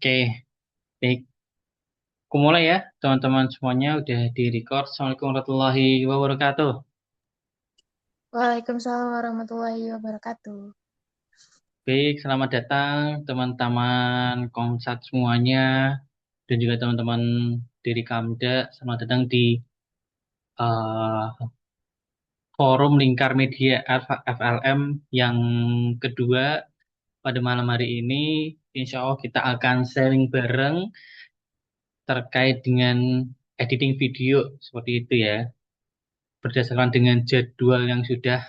Oke, baik. Aku mulai ya, teman-teman semuanya udah di record. Assalamualaikum warahmatullahi wabarakatuh. Waalaikumsalam warahmatullahi wabarakatuh. Baik, selamat datang teman-teman Komsat semuanya dan juga teman-teman dari Kamda. Selamat datang di uh, Forum Lingkar Media FLM yang kedua pada malam hari ini. Insya Allah kita akan sharing bareng terkait dengan editing video seperti itu ya. Berdasarkan dengan jadwal yang sudah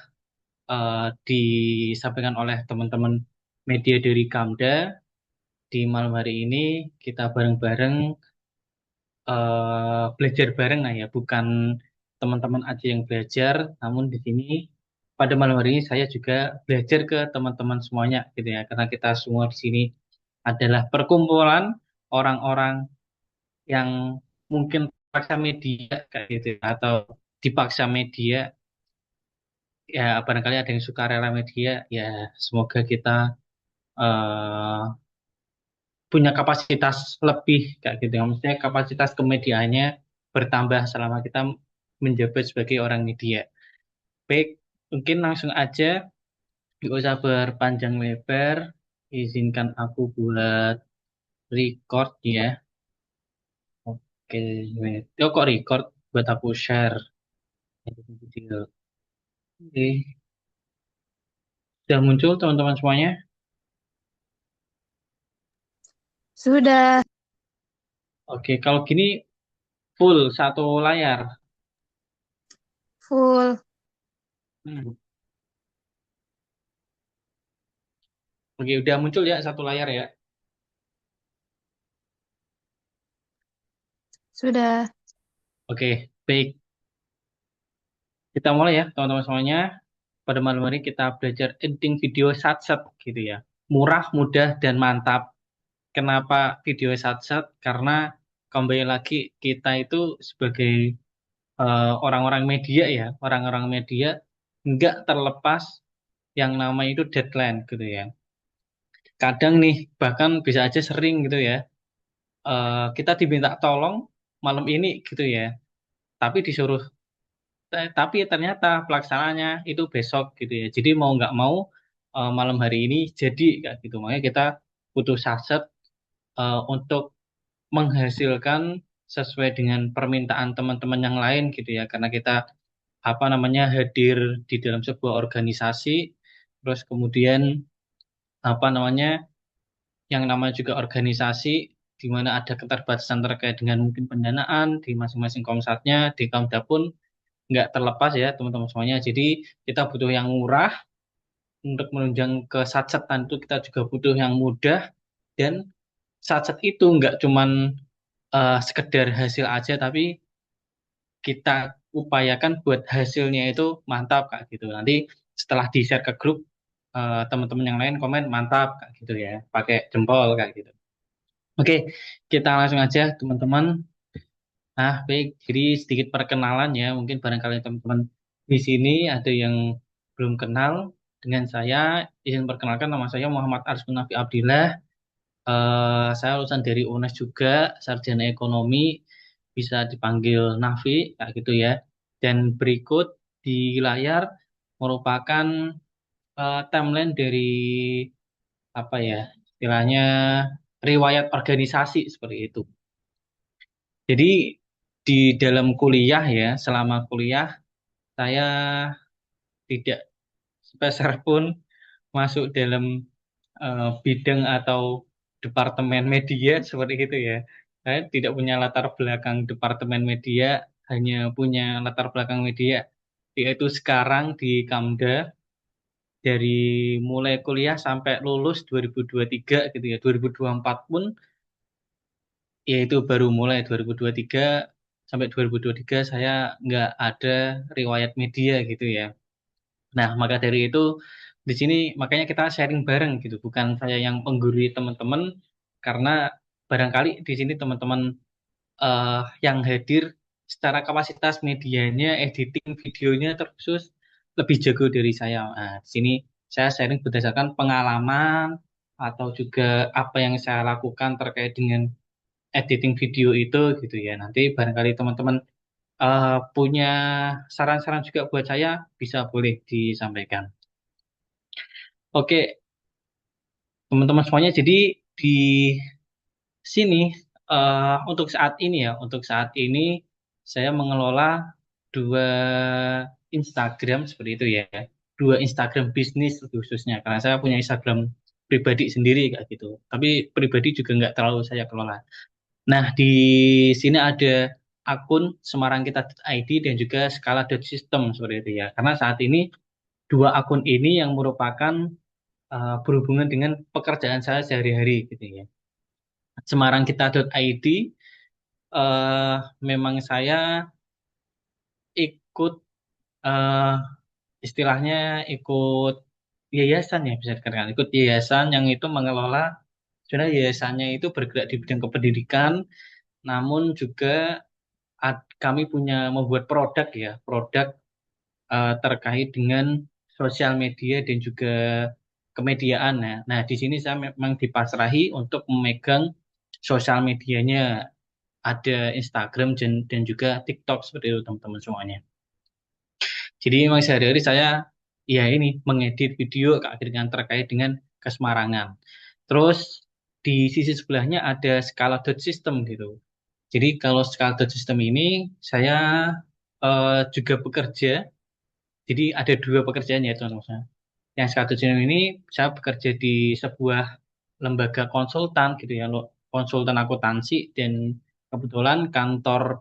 disampaikan oleh teman-teman media dari Kamda di malam hari ini kita bareng-bareng belajar bareng lah ya, bukan teman-teman aja yang belajar, namun di sini pada malam hari ini saya juga belajar ke teman-teman semuanya gitu ya, karena kita semua di sini adalah perkumpulan orang-orang yang mungkin paksa media kayak gitu ya, atau dipaksa media ya, barangkali ada yang suka rela media ya, semoga kita eh, punya kapasitas lebih kayak gitu ya. Maksudnya kapasitas kemediaannya bertambah selama kita menjabat sebagai orang media. Baik, mungkin langsung aja, nggak usah berpanjang lebar. Izinkan aku buat record ya. Oke, oh kok record? Buat aku share video. Oke, sudah muncul teman-teman semuanya? Sudah Oke, kalau gini full satu layar. full. Hmm. Oke, udah muncul ya satu layar ya. Sudah. Oke, baik. Kita mulai ya, teman-teman semuanya. Pada malam hari kita belajar editing video satset gitu ya. Murah, mudah, dan mantap. Kenapa video satset? Karena kembali lagi kita itu sebagai orang-orang media ya, orang-orang media nggak terlepas yang namanya itu deadline gitu ya. Kadang nih bahkan bisa aja sering gitu ya. Kita diminta tolong malam ini gitu ya, tapi disuruh tapi ternyata pelaksananya itu besok gitu ya. Jadi mau nggak mau malam hari ini jadi kayak gitu. Makanya kita butuh saset untuk menghasilkan sesuai dengan permintaan teman-teman yang lain gitu ya. Karena kita apa namanya hadir di dalam sebuah organisasi, terus kemudian apa namanya yang namanya juga organisasi di mana ada keterbatasan terkait dengan mungkin pendanaan di masing-masing komsatnya, di Kamda pun nggak terlepas ya teman-teman semuanya. Jadi kita butuh yang murah, untuk menunjang ke satsetan itu kita juga butuh yang mudah, dan satset itu nggak cuman sekedar hasil aja, tapi kita upayakan buat hasilnya itu mantap Kak gitu. Nanti setelah di-share ke grup, teman-teman yang lain komen mantap Kak gitu ya, pakai jempol Kak gitu. Oke, kita langsung aja teman-teman. Nah, baik, jadi sedikit perkenalan ya. Mungkin barangkali teman-teman di sini ada yang belum kenal dengan saya. Izin perkenalkan, nama saya Muhammad Arsman Nafi Abdillah. Saya lulusan dari UNES juga, sarjana ekonomi, bisa dipanggil Nafi, kayak gitu ya. Dan berikut di layar merupakan timeline dari apa ya, istilahnya riwayat organisasi seperti itu. Jadi di dalam kuliah ya, selama kuliah saya tidak sepeser pun masuk dalam bidang atau departemen media seperti itu ya. Saya tidak punya latar belakang departemen media, hanya punya latar belakang media, yaitu sekarang di Kamda dari mulai kuliah sampai lulus 2023 gitu ya. 2024 pun yaitu baru mulai 2023 sampai 2023 saya nggak ada riwayat media gitu ya. Nah, maka dari itu di sini makanya kita sharing bareng gitu, bukan saya yang menggurui teman-teman, karena barangkali di sini teman-teman yang hadir secara kapasitas medianya, editing videonya terkhusus lebih jago dari saya. Nah, di sini saya sharing berdasarkan pengalaman atau juga apa yang saya lakukan terkait dengan editing video itu gitu ya. Nanti barangkali teman-teman punya saran-saran juga buat saya, bisa boleh disampaikan. Oke, teman-teman semuanya, jadi di sini untuk saat ini ya, untuk saat ini saya mengelola dua Instagram seperti itu ya, dua Instagram bisnis khususnya, karena saya punya Instagram pribadi sendiri kayak gitu. Tapi pribadi juga nggak terlalu saya kelola. Nah, di sini ada akun semarangkita.id dan juga skala.system seperti itu ya. Karena saat ini dua akun ini yang merupakan berhubungan dengan pekerjaan saya sehari-hari gitu ya. Semarangkita.id eh, memang saya ikut eh, istilahnya ikut yayasan ya bisa dikatakan ikut yayasan yang itu mengelola sebenarnya yayasannya itu bergerak di bidang kependidikan namun juga kami punya membuat produk ya produk terkait dengan sosial media dan juga kemediaan ya. Nah, di sini saya memang dipasrahi untuk memegang sosial medianya ada Instagram dan juga TikTok seperti itu teman-teman semuanya. Jadi memang sehari-hari saya ya ini mengedit video keakhirnya terkait dengan kesemarangan. Terus di sisi sebelahnya ada skala dot system gitu. Jadi kalau skala dot system ini saya juga bekerja. Jadi ada dua pekerjaan ya teman-teman. Yang skala dot system ini saya bekerja di sebuah lembaga konsultan gitu ya, konsultan akuntansi dan kebetulan kantor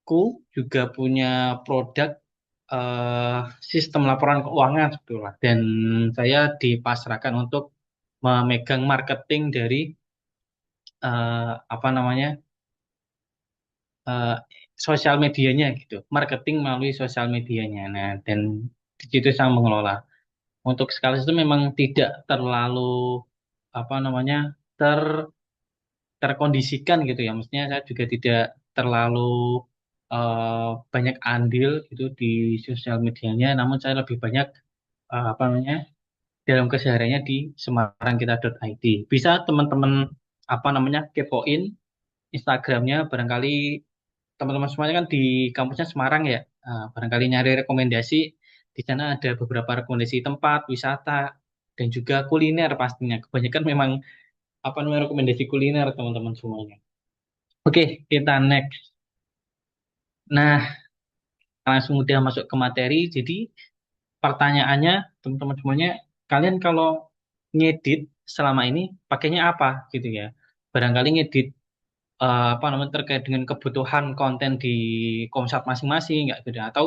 aku juga punya produk eh, sistem laporan keuangan sebetulnya dan saya dipasrahkan untuk memegang marketing dari apa namanya eh, sosial medianya gitu, marketing melalui sosial medianya. Nah, dan di situ saya mengelola. Untuk skala itu memang tidak terlalu apa namanya ter terkondisikan gitu ya. Maksudnya saya juga tidak terlalu banyak andil gitu di sosial medianya, namun saya lebih banyak apa namanya dalam kesehariannya di semarangkita.id. Bisa teman-teman apa namanya kepoin Instagramnya, barangkali teman-teman semuanya kan di kampusnya Semarang ya. Barangkali nyari rekomendasi di sana ada beberapa rekomendasi tempat wisata dan juga kuliner pastinya. Kebanyakan memang apa namanya rekomendasi kuliner teman-teman semuanya. Oke, kita next. Nah, langsung udah masuk ke materi. Jadi pertanyaannya, teman-teman semuanya, kalian kalau ngedit selama ini pakainya apa gitu ya? Barangkali ngedit apa namanya terkait dengan kebutuhan konten di Komsat masing-masing, nggak gitu. Atau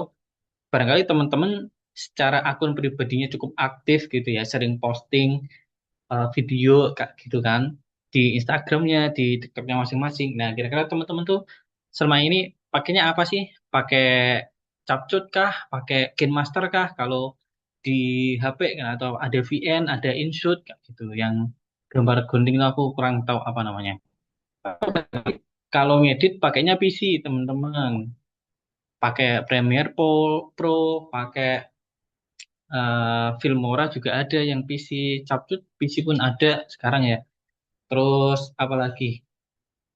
barangkali teman-teman secara akun pribadinya cukup aktif gitu ya, sering posting video kayak gitu kan di Instagramnya, di TikToknya masing-masing. Nah, kira-kira teman-teman tuh selama ini pakainya apa sih? Pakai Capcut kah? Pakai KineMaster kah? Kalau di HP kan atau ada VN, ada InShot kayak gitu. Yang gambar gunting itu aku kurang tahu apa namanya. Kalau ngedit pakainya PC, teman-teman. Pakai Premiere Pro, pakai Filmora juga ada yang PC, Capcut PC pun ada sekarang ya. Terus apalagi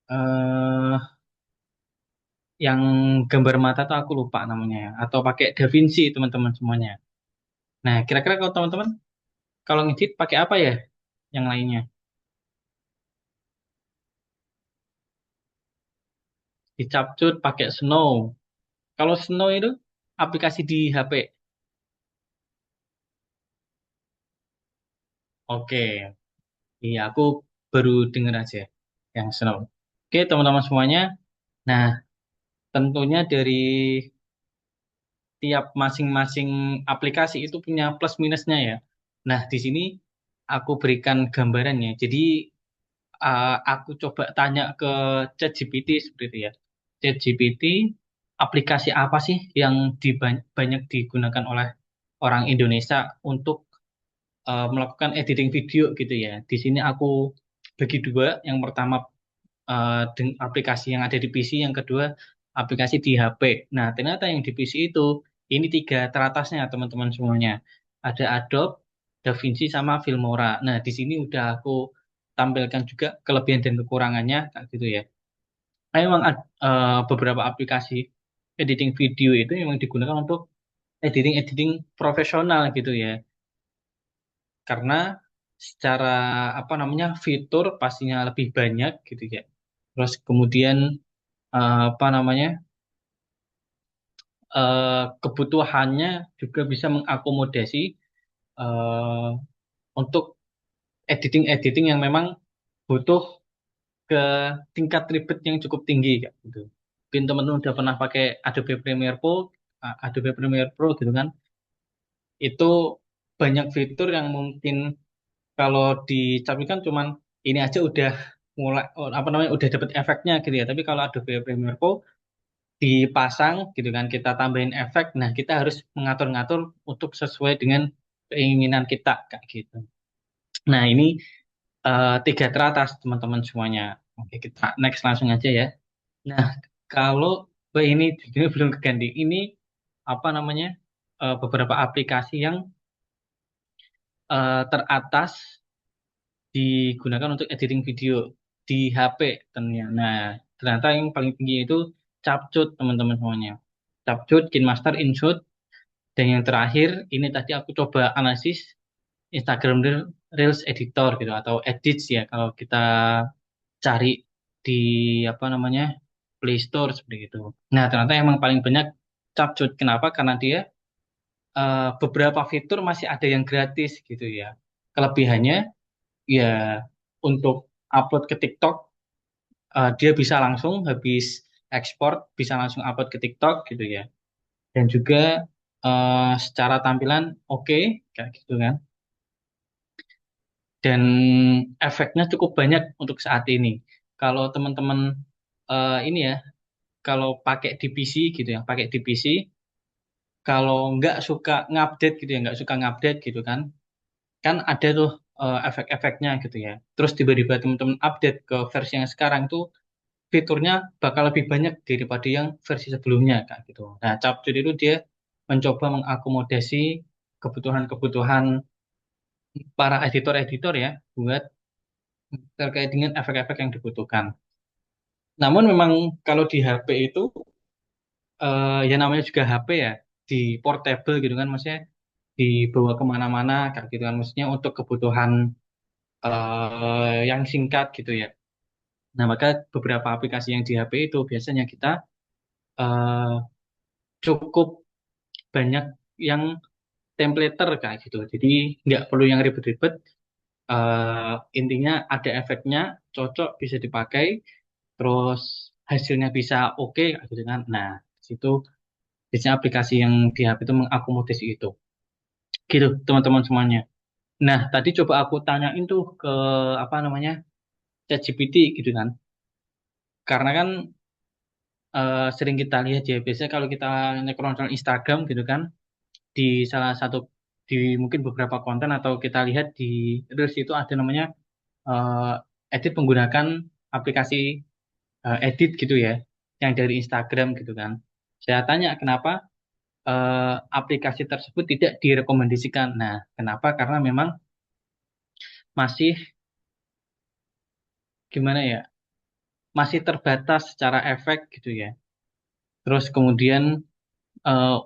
eh yang gambar mata tuh aku lupa namanya ya. Atau pakai DaVinci teman-teman semuanya. Nah, kira-kira kalau teman-teman kalau ngedit pakai apa ya? Yang lainnya di Capcut pakai Snow. Kalau Snow itu aplikasi di HP. Oke, iya aku baru dengar aja yang Snow. Oke, teman-teman semuanya. Nah, tentunya dari tiap masing-masing aplikasi itu punya plus minusnya ya. Nah, di sini aku berikan gambarannya. Jadi aku coba tanya ke ChatGPT seperti itu ya. ChatGPT aplikasi apa sih yang banyak digunakan oleh orang Indonesia untuk melakukan editing video gitu ya. Di sini aku bagi dua. Yang pertama aplikasi yang ada di PC, yang kedua aplikasi di HP. Nah, ternyata yang di PC itu ini tiga teratasnya teman-teman semuanya. Ada Adobe, DaVinci sama Filmora. Nah, di sini udah aku tampilkan juga kelebihan dan kekurangannya kayak gitu ya. Memang beberapa aplikasi editing video itu memang digunakan untuk editing-editing profesional gitu ya. Karena secara apa namanya fitur pastinya lebih banyak gitu ya. Terus kemudian apa namanya kebutuhannya juga bisa mengakomodasi eh, untuk editing-editing yang memang butuh ke tingkat ribet yang cukup tinggi kayak gitu. Mungkin teman-teman udah pernah pakai Adobe Premiere Pro, Adobe Premiere Pro gitu kan. Itu banyak fitur yang mungkin kalau dicapkan cuman ini aja udah mulai apa namanya udah dapet efeknya gitu ya. Tapi kalau Adobe Premiere Pro dipasang gitu kan kita tambahin efek, nah kita harus mengatur-ngatur untuk sesuai dengan keinginan kita kayak gitu. Nah ini tiga teratas teman-teman semuanya. Oke kita next langsung aja ya. Nah kalau ini belum keganti ini apa namanya beberapa aplikasi yang teratas digunakan untuk editing video di HP ternyata. Nah, ternyata yang paling tinggi itu Capcut teman-teman semuanya. Capcut, KineMaster, InShot, dan yang terakhir ini tadi aku coba analisis Instagram Reels Editor gitu atau Edits ya kalau kita cari di apa namanya Play Store seperti itu. Nah, ternyata emang paling banyak Capcut. Kenapa? Karena dia beberapa fitur masih ada yang gratis gitu ya. Kelebihannya ya untuk upload ke TikTok dia bisa langsung habis ekspor bisa langsung upload ke TikTok gitu ya dan juga secara tampilan oke kayak gitu kan dan efeknya cukup banyak untuk saat ini kalau teman-teman ini ya kalau pakai di PC gitu ya pakai di PC kalau nggak suka ngupdate gitu ya nggak suka ngupdate gitu kan kan ada tuh efek-efeknya gitu ya terus tiba-tiba teman-teman update ke versi yang sekarang tuh fiturnya bakal lebih banyak daripada yang versi sebelumnya kayak gitu. Nah, Capcut itu dia mencoba mengakomodasi kebutuhan-kebutuhan para editor-editor ya buat terkait dengan efek-efek yang dibutuhkan. Namun memang kalau di HP itu ya namanya juga HP ya di portable gitu kan maksudnya dibawa kemana-mana kayak gitu kan maksudnya untuk kebutuhan yang singkat gitu ya. Nah maka beberapa aplikasi yang di HP itu biasanya kita eh, cukup banyak yang templater kayak gitu. Jadi nggak perlu yang ribet-ribet. Intinya ada efeknya, cocok bisa dipakai, terus hasilnya bisa oke kayak gitu kan. Nah, di situ biasanya aplikasi yang di HP itu mengakomodasi itu. Gitu, teman-teman semuanya. Nah, tadi coba aku tanyain tuh ke apa namanya ChatGPT gitu kan. Karena kan sering kita lihat ya, biasanya kalau kita scroll Instagram gitu kan, di salah satu di mungkin beberapa konten atau kita lihat di Reels itu ada namanya edit menggunakan aplikasi edit gitu ya yang dari Instagram gitu kan. Saya tanya kenapa aplikasi tersebut tidak direkomendasikan. Nah, kenapa? Karena memang masih gimana ya? Masih terbatas secara efek gitu ya. Terus kemudian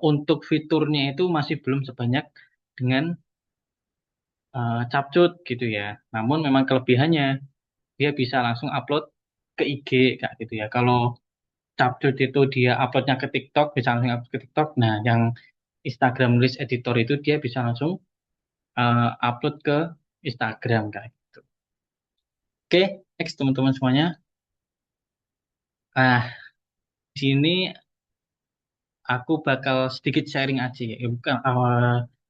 untuk fiturnya itu masih belum sebanyak dengan Capcut gitu ya. Namun memang kelebihannya dia bisa langsung upload ke IG kayak gitu ya. Kalau Capcut itu dia uploadnya ke TikTok, bisa langsung upload ke TikTok. Nah, yang Instagram Reels Editor itu dia bisa langsung upload ke Instagram kayak gitu. Oke, next teman-teman semuanya. Nah, di sini aku bakal sedikit sharing aja ya. Bukan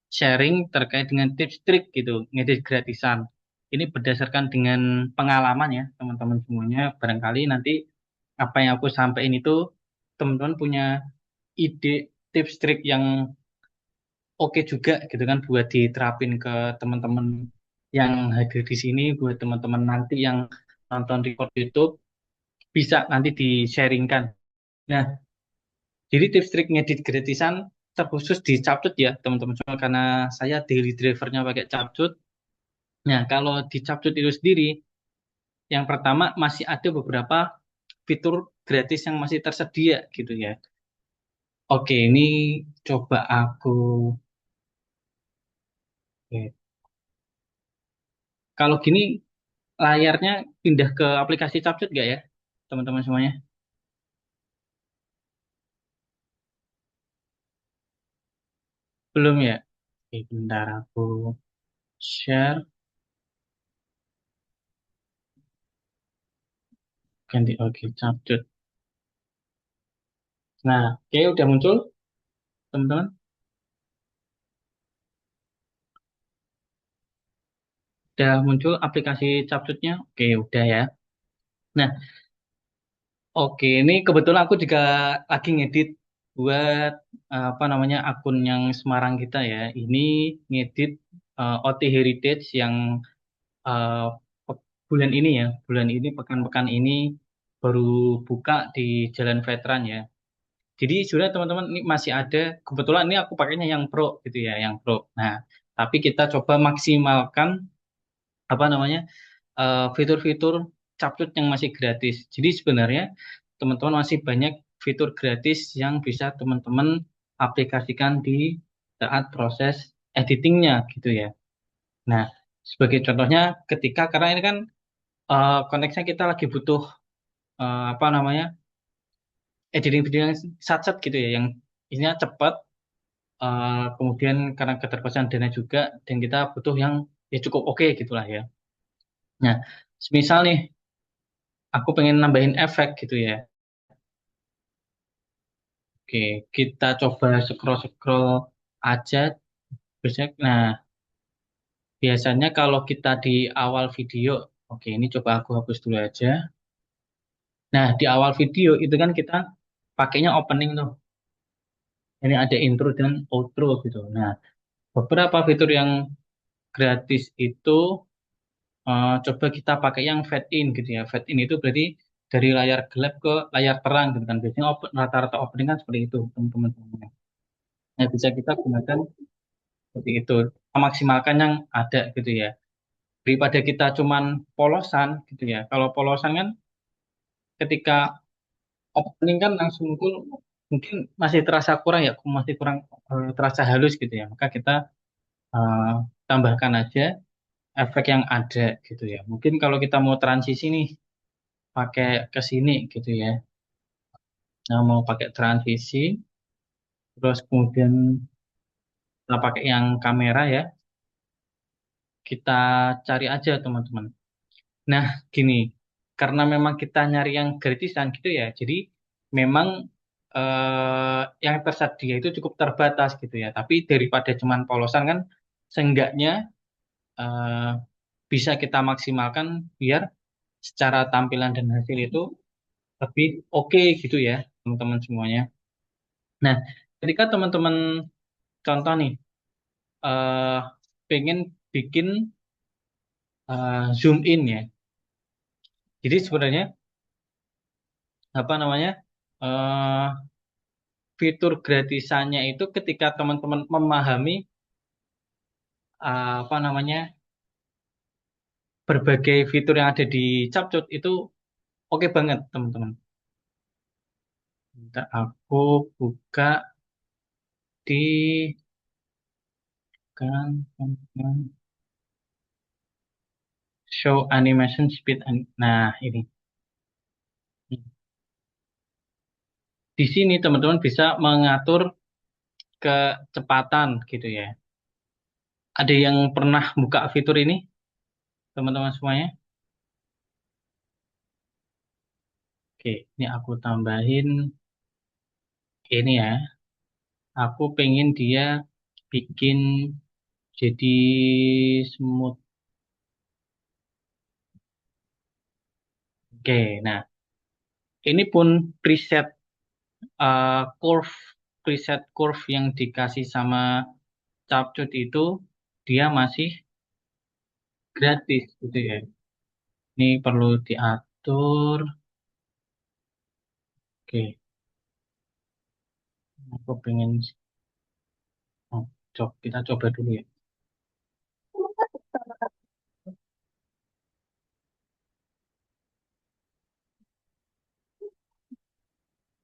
sharing terkait dengan tips trik gitu, ngedit gratisan. Ini berdasarkan dengan pengalaman ya, teman-teman semuanya. Barangkali nanti apa yang aku sampaikan itu teman-teman punya ide tips trik yang oke juga gitu kan buat diterapin ke teman-teman yang hadir di sini, buat teman-teman nanti yang nonton record YouTube bisa nanti di-sharingkan. Nah, jadi tips trik ngedit gratisan terkhusus di Capcut ya teman-teman semua karena saya daily drivernya pakai Capcut. Nah, kalau di Capcut itu sendiri, yang pertama masih ada beberapa fitur gratis yang masih tersedia gitu ya. Oke, ini coba aku. Oke. Kalau gini layarnya pindah ke aplikasi Capcut nggak ya, teman-teman semuanya? Belum ya? Oke, bentar aku share ganti oke Capcut. Nah, oke udah muncul teman-teman. Udah muncul aplikasi Capcutnya. Oke, udah ya. Nah, oke, ini kebetulan aku juga lagi ngedit buat apa namanya akun yang Semarang kita ya. Ini ngedit OT Heritage yang eh, bulan ini ya, bulan ini pekan-pekan ini baru buka di Jalan Veteran ya. Jadi sudah teman-teman ini masih ada. Kebetulan ini aku pakainya yang Pro gitu ya, yang Pro. Nah, tapi kita coba maksimalkan apa namanya fitur-fitur Capcut yang masih gratis. Jadi sebenarnya teman-teman masih banyak fitur gratis yang bisa teman-teman aplikasikan di saat proses editingnya gitu ya. Nah, sebagai contohnya ketika karena ini kan konteksnya kita lagi butuh apa namanya editing video yang sat-set gitu ya, yang isinya cepat, kemudian karena keterbatasan dana juga dan kita butuh yang ya cukup oke gitulah ya. Nah, semisal nih aku pengen nambahin efek gitu ya. Oke, kita coba scroll-scroll aja. Nah, biasanya kalau kita di awal video, oke ini coba aku hapus dulu aja. Nah, di awal video itu kan kita pakainya opening tuh. Ini ada intro dan outro gitu. Nah, beberapa fitur yang gratis itu coba kita pakai yang fade in gitu ya. Fade in itu berarti dari layar gelap ke layar terang gitu kan. Biasanya rata-rata opening kan seperti itu, teman-teman. Nah, bisa kita gunakan seperti itu. Maksimalkan yang ada gitu ya. Daripada kita cuman polosan gitu ya. Kalau polosan kan ketika opening kan langsung muncul mungkin masih terasa kurang ya, masih kurang terasa halus gitu ya. Maka kita eh, tambahkan aja efek yang ada gitu ya. Mungkin kalau kita mau transisi nih pakai ke sini gitu ya. Nah, mau pakai transisi terus kemudian kita pakai yang kamera ya. Kita cari aja teman-teman. Nah, gini, karena memang kita nyari yang gratisan gitu ya, jadi memang yang tersedia itu cukup terbatas gitu ya. Tapi daripada cuman polosan kan, seenggaknya eh, bisa kita maksimalkan biar secara tampilan dan hasil itu lebih oke gitu ya, teman-teman semuanya. Nah, ketika teman-teman contoh nih, eh, pengen bikin zoom in ya. Jadi sebenarnya apa namanya? eh fitur gratisannya itu ketika teman-teman memahami apa namanya berbagai fitur yang ada di Capcut itu oke banget teman-teman. Bentar, aku buka di kan show animation speed. Nah ini di sini teman-teman bisa mengatur kecepatan gitu ya. Ada yang pernah buka fitur ini teman-teman semuanya? Oke, ini aku tambahin ini ya. Aku pengen dia bikin jadi smooth. Oke, nah ini pun preset curve, preset curve yang dikasih sama Capcut itu dia masih gratis gitu ya. Ini perlu diatur. Oke, aku pengen. Kita coba dulu ya.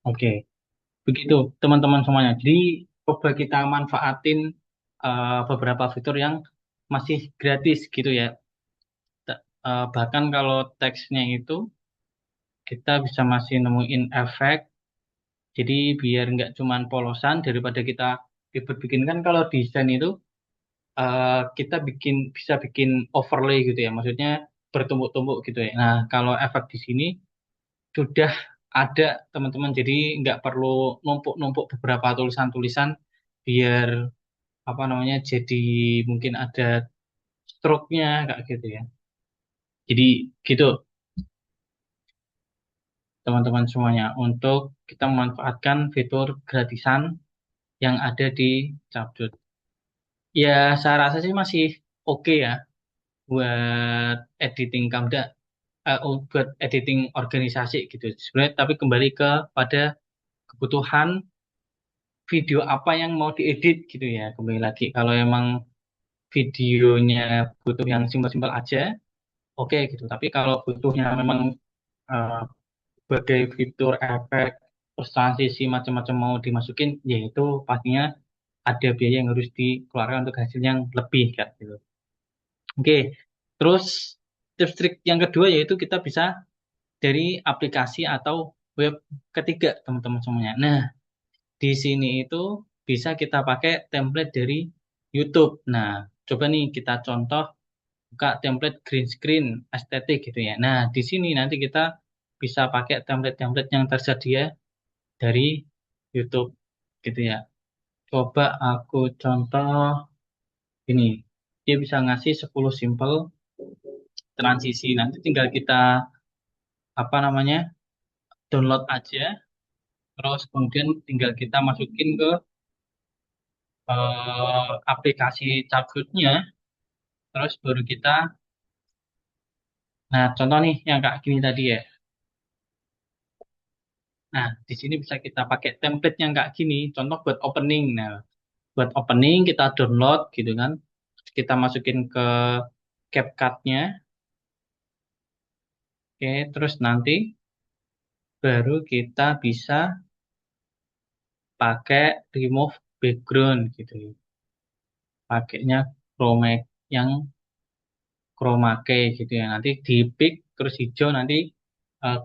Oke, begitu teman-teman semuanya. Jadi coba kita manfaatin beberapa fitur yang masih gratis gitu ya. Bahkan kalau teksnya itu kita bisa masih nemuin efek. Jadi biar nggak cuman polosan daripada kita ribet bikin kan kalau desain itu kita bisa bikin overlay gitu ya. Maksudnya bertumbuk-tumbuk gitu ya. Nah, kalau efek di sini sudah ada teman-teman. Jadi nggak perlu numpuk-numpuk beberapa tulisan-tulisan biar apa namanya jadi mungkin ada stroke-nya kayak gitu ya. Jadi gitu teman-teman semuanya untuk kita memanfaatkan fitur gratisan yang ada di Capcut. Ya saya rasa sih masih oke ya buat editing Kamda, buat editing organisasi gitu. Sebenarnya tapi kembali pada kebutuhan video apa yang mau diedit gitu ya. Kembali lagi kalau emang videonya butuh yang simpel-simpel aja, oke gitu. Tapi kalau butuhnya memang eh, sebagai fitur efek terus transisi macam-macam mau dimasukin, yaitu pastinya ada biaya yang harus dikeluarkan untuk hasil yang lebih kayak gitu. Oke, terus tips trik yang kedua yaitu kita bisa dari aplikasi atau web ketiga teman-teman semuanya. Nah, di sini itu bisa kita pakai template dari YouTube. Nah, coba nih kita contoh buka template green screen estetik gitu ya. Nah, di sini nanti kita bisa pakai template-template yang tersedia dari YouTube gitu ya. Coba aku contoh ini. Dia bisa ngasih 10 simple transisi. Nanti tinggal kita apa namanya? Download aja. Terus kemudian tinggal kita masukin ke aplikasi Chartwood-nya. Terus baru kita, nah contoh nih yang kayak gini tadi ya. Nah, di sini bisa kita pakai template yang kayak gini. Contoh buat opening. Nah, buat opening kita download gitu kan. Kita masukin ke CapCut-nya. Oke, terus nanti baru kita bisa pakai remove background gitu ya. Pakainya chroma yang chroma key gitu ya. Nanti di pick terus hijau nanti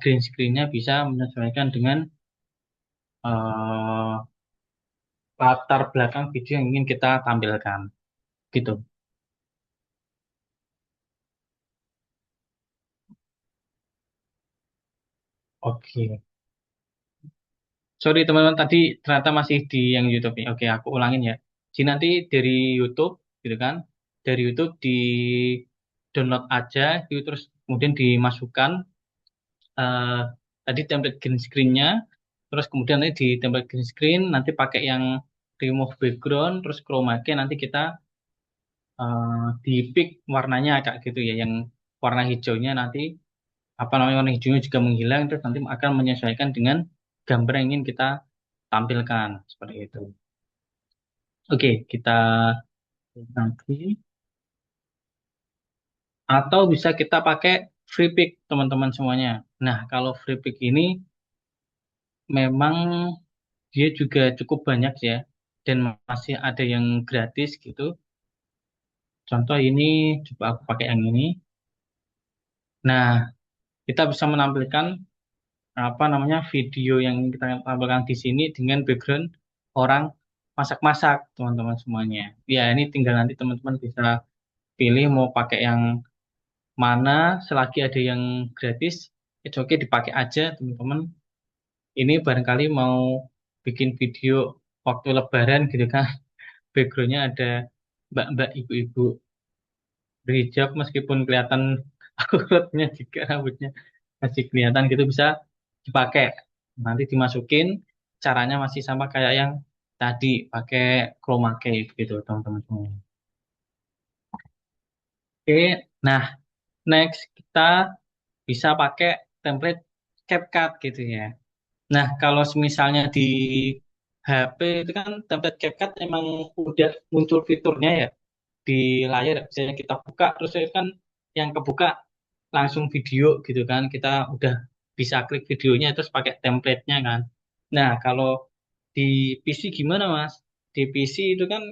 green screen-nya bisa menyesuaikan dengan eh, latar belakang video yang ingin kita tampilkan gitu. Oke. Sorry teman-teman tadi ternyata masih di yang YouTube nih. Oke, aku ulangin ya. Jadi nanti dari YouTube gitu kan. Dari YouTube di download aja itu terus kemudian dimasukkan eh, tadi template green screen-nya. Terus kemudian nanti di template green screen nanti pakai yang remove background terus chroma key nanti kita di pick warnanya kayak gitu ya. Yang warna hijaunya nanti apa namanya warna hijaunya juga menghilang terus nanti akan menyesuaikan dengan gambar yang ingin kita tampilkan seperti itu. Oke, kita nanti atau bisa kita pakai free pick teman-teman semuanya. Nah, kalau free pick ini memang dia juga cukup banyak ya dan masih ada yang gratis gitu. Contoh ini coba aku pakai yang ini. Nah, kita bisa menampilkan apa namanya video yang kita tampilkan di sini dengan background orang masak-masak teman-teman semuanya. Ya, ini tinggal nanti teman-teman bisa pilih mau pakai yang mana selagi ada yang gratis, itu oke dipakai aja teman-teman. Ini barangkali mau bikin video waktu Lebaran gitu kan, backgroundnya ada mbak-mbak ibu-ibu berhijab meskipun kelihatan auratnya juga rambutnya masih kelihatan gitu bisa dipakai. Nanti dimasukin, caranya masih sama kayak yang tadi pakai chroma key gitu teman-teman semua. Oke, nah next kita bisa pakai template CapCut gitu ya. Nah, kalau misalnya di HP itu kan template CapCut emang udah muncul fiturnya ya di layar. Misalnya kita buka terus itu kan yang kebuka langsung video gitu kan. Kita udah bisa klik videonya terus pakai template-nya kan. Nah, kalau di PC gimana Mas? Di PC itu kan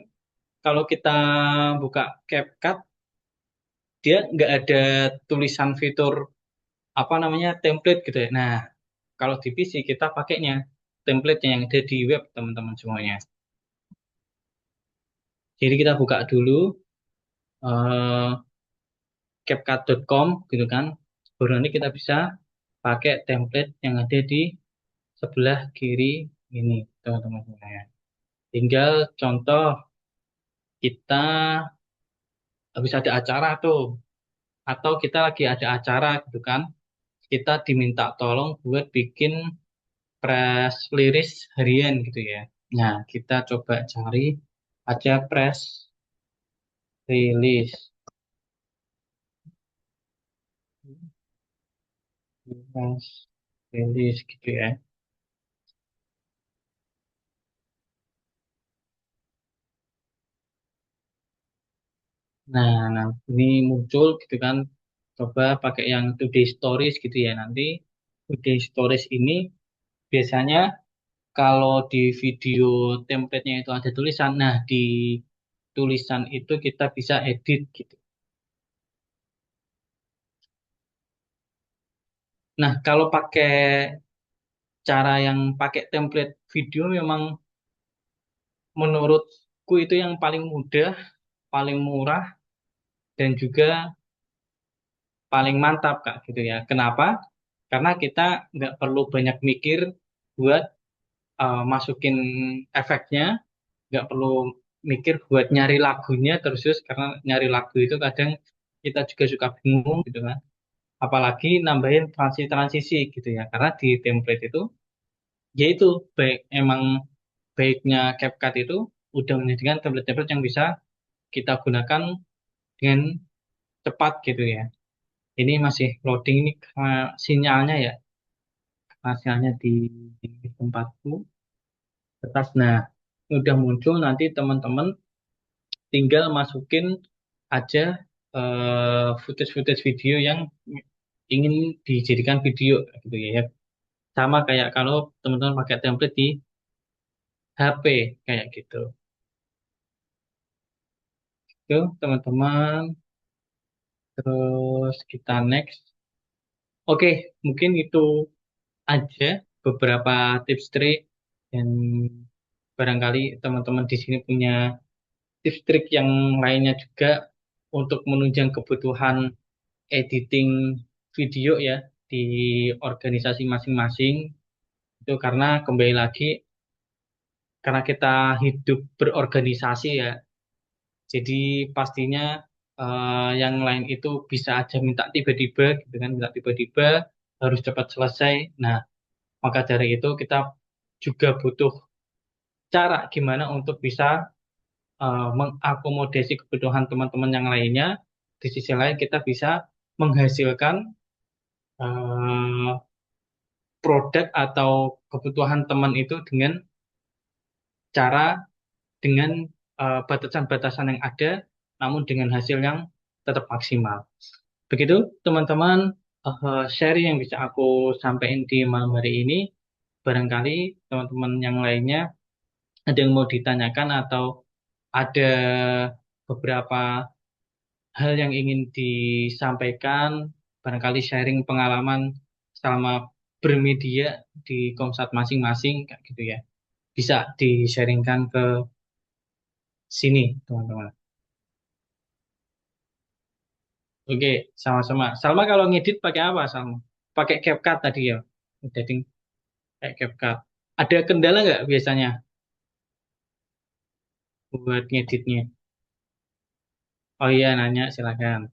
kalau kita buka CapCut dia nggak ada tulisan fitur apa namanya template gitu ya. Nah, kalau di PC kita pakainya template yang ada di web teman-teman semuanya. Jadi kita buka dulu eh, CapCut.com gitu kan. Baru nanti kita bisa pakai template yang ada di sebelah kiri ini teman-teman semuanya. Tinggal contoh kita habis ada acara tuh atau kita lagi ada acara gitu kan. Kita diminta tolong buat bikin press release harian gitu ya. Nah, kita coba cari aja press release. Press release gitu ya. Nah, ini muncul gitu kan. Coba pakai yang Today Stories gitu ya. Nanti Today Stories ini biasanya kalau di video template-nya itu ada tulisan. Nah, di tulisan itu kita bisa edit gitu. Nah, kalau pakai cara yang pakai template video memang menurutku itu yang paling mudah, paling murah, dan juga paling mantap Kak gitu ya. Kenapa? Karena kita nggak perlu banyak mikir buat masukin efeknya, nggak perlu mikir buat nyari lagunya terus karena nyari lagu itu kadang kita juga suka bingung gitu kan. Apalagi nambahin transisi gitu ya. Karena di template itu yaitu baik emang baiknya CapCut itu udah menyediakan template-template yang bisa kita gunakan dengan cepat gitu ya. Ini masih loading ini sinyalnya ya, sinyalnya di tempatku. Tetap, nah, udah muncul nanti teman-teman tinggal masukin aja footage-footage video yang ingin dijadikan video gitu ya. Sama kayak kalau teman-teman pakai template di HP kayak gitu. Itu teman-teman, terus kita next. Oke, mungkin itu aja beberapa tips trik dan barangkali teman-teman di sini punya tips trik yang lainnya juga untuk menunjang kebutuhan editing video ya di organisasi masing-masing. Itu karena kembali lagi karena kita hidup berorganisasi ya, jadi pastinya yang lain itu bisa aja minta tiba-tiba gitu kan, minta tiba-tiba harus cepat selesai. Nah, maka dari itu kita juga butuh cara gimana untuk bisa mengakomodasi kebutuhan teman-teman yang lainnya. Di sisi lain kita bisa menghasilkan eh, produk atau kebutuhan teman itu dengan cara dengan batasan-batasan yang ada, namun dengan hasil yang tetap maksimal. Begitu teman-teman sharing yang bisa aku sampaikan di malam hari ini. Barangkali teman-teman yang lainnya ada yang mau ditanyakan atau ada beberapa hal yang ingin disampaikan, barangkali sharing pengalaman selama bermedia di Komsat masing-masing, kayak gitu ya. Bisa di-sharingkan ke sini, teman-teman. Oke, sama-sama. Salma kalau ngedit pakai apa, Salma? Pakai CapCut tadi ya? Jadi kayak CapCut. Ada kendala nggak biasanya buat ngeditnya? Oh iya, nanya silakan.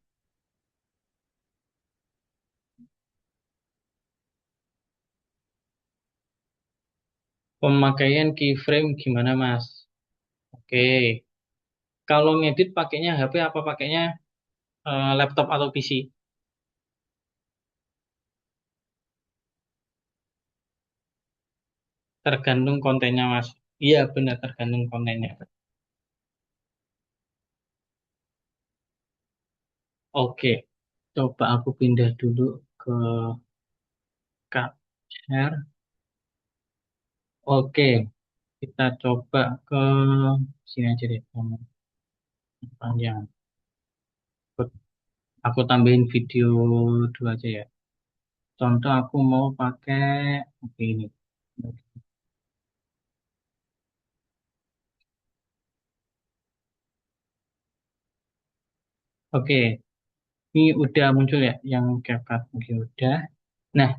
Pemakaian keyframe gimana, Mas? Oke. Kalau ngedit pakainya HP apa pakainya laptop atau PC? Tergantung kontennya, Mas. Iya benar tergantung kontennya. Oke, coba aku pindah dulu ke Share. Oke, kita coba ke sini aja deh, yang panjang. Aku tambahin video dua aja ya. Contoh aku mau pakai oke ini. Oke, ini udah muncul ya yang CapCut. Oke, udah. Nah,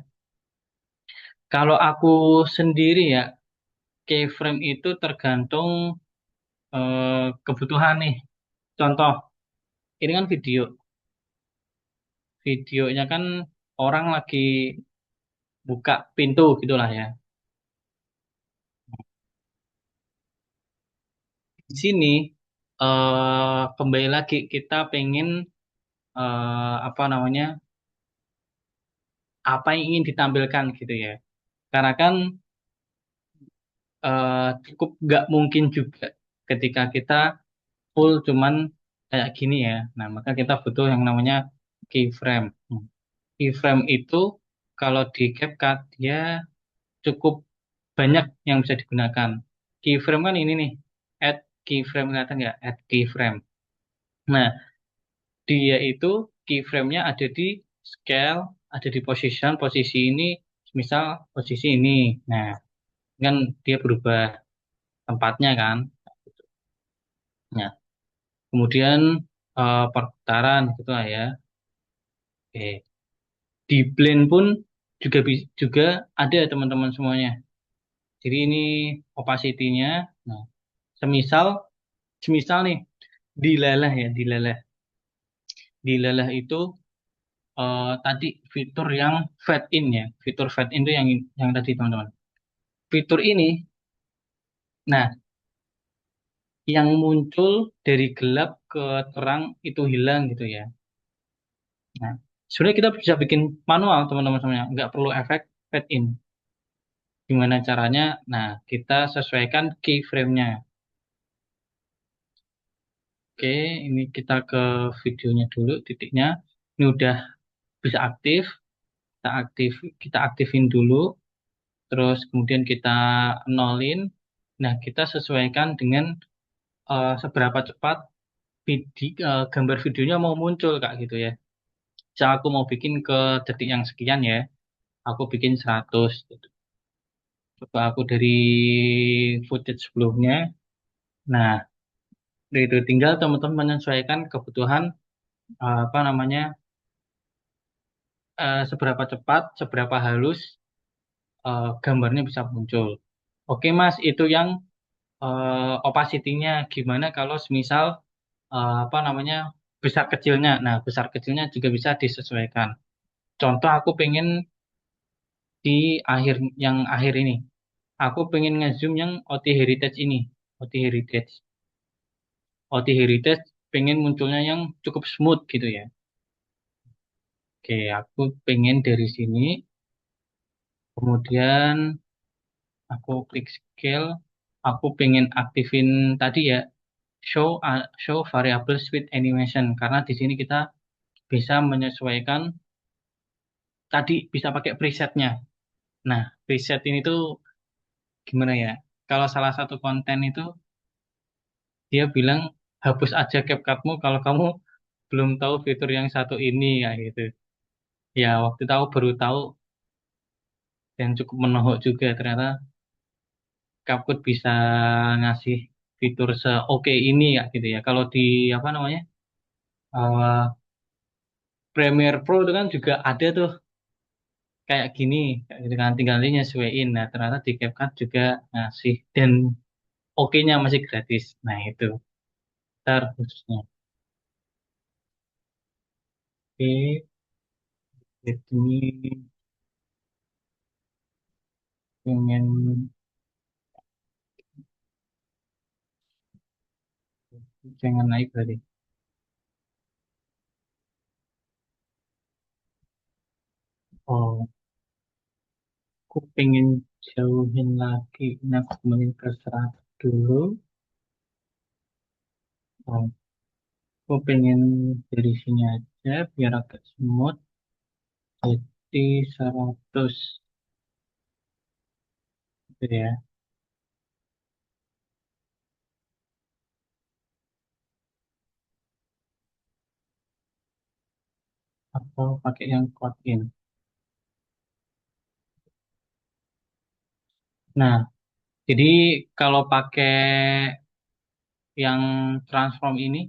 kalau aku sendiri ya, keyframe itu tergantung kebutuhan nih. Contoh, ini kan video. Videonya kan orang lagi buka pintu gitulah ya. Di sini kembali lagi kita pengen apa namanya apa yang ingin ditampilkan gitu ya. Karena kan cukup nggak mungkin juga ketika kita full cuman kayak gini ya. Nah maka kita butuh yang namanya keyframe. Keyframe itu kalau di CapCut dia cukup banyak yang bisa digunakan. Keyframe kan ini nih, add keyframe kelihatan nggak? Add keyframe. Nah, dia itu keyframe-nya ada di scale, ada di position, posisi ini, misal posisi ini. Nah, kan dia berubah tempatnya kan. Nah, kemudian perputaran gitu lah ya. Oke. Di blend pun juga ada teman-teman semuanya. Jadi ini opacity-nya. Nah, semisal semisal nih dileleh ya, dileleh. Dileleh itu tadi fitur yang fade in ya. Fitur fade in itu yang tadi teman-teman. Fitur ini, nah, yang muncul dari gelap ke terang itu hilang gitu ya. Nah, sebenarnya kita bisa bikin manual teman-teman semuanya, nggak perlu efek fade in. Gimana caranya? Nah, kita sesuaikan keyframe-nya. Oke, ini kita ke videonya dulu, titiknya. Ini udah bisa aktif, kita kita aktifin dulu, terus kemudian kita nolin. Nah, kita sesuaikan dengan seberapa cepat gambar videonya mau muncul kak gitu ya. Misal aku mau bikin ke detik yang sekian ya, aku bikin 100 gitu. Coba aku dari footage sebelumnya. Nah, itu tinggal teman-teman menyesuaikan kebutuhan apa namanya seberapa cepat, seberapa halus gambarnya bisa muncul. Oke Mas, itu yang opacity-nya gimana kalau semisal apa namanya besar kecilnya. Nah, besar kecilnya juga bisa disesuaikan. Contoh aku pengen di yang akhir ini. Aku pengen ngezoom yang OT Heritage ini. OT Heritage. OT Heritage pengen munculnya yang cukup smooth gitu ya. Oke, aku pengen dari sini. Kemudian aku klik scale. Aku pengen aktifin tadi ya show variables with animation karena di sini kita bisa menyesuaikan tadi bisa pakai presetnya. Nah, preset ini tuh gimana ya? Kalau salah satu konten itu dia bilang hapus aja CapCutmu kalau kamu belum tahu fitur yang satu ini ya gitu. Ya, waktu tahu baru tahu dan cukup menohok juga ternyata CapCut bisa ngasih fitur seoke ini ya gitu ya. Kalau di apa namanya? eh, Premiere Pro itu kan juga ada tuh kayak gini, kayak gitu kan tinggal nanti nyesuaiin. Nah, ternyata di CapCut juga ngasih dan oke-nya masih gratis. Nah, itu ntar khususnya. Oke, ini pengen jangan naik berarti. Oh, aku pengen jauhin lagi. Ini aku kembali ke 100 dulu. Oh, aku pengen dari sini aja biar agak smooth. Jadi 100 gitu ya. Atau pakai yang quad in. Nah, jadi kalau pakai yang transform ini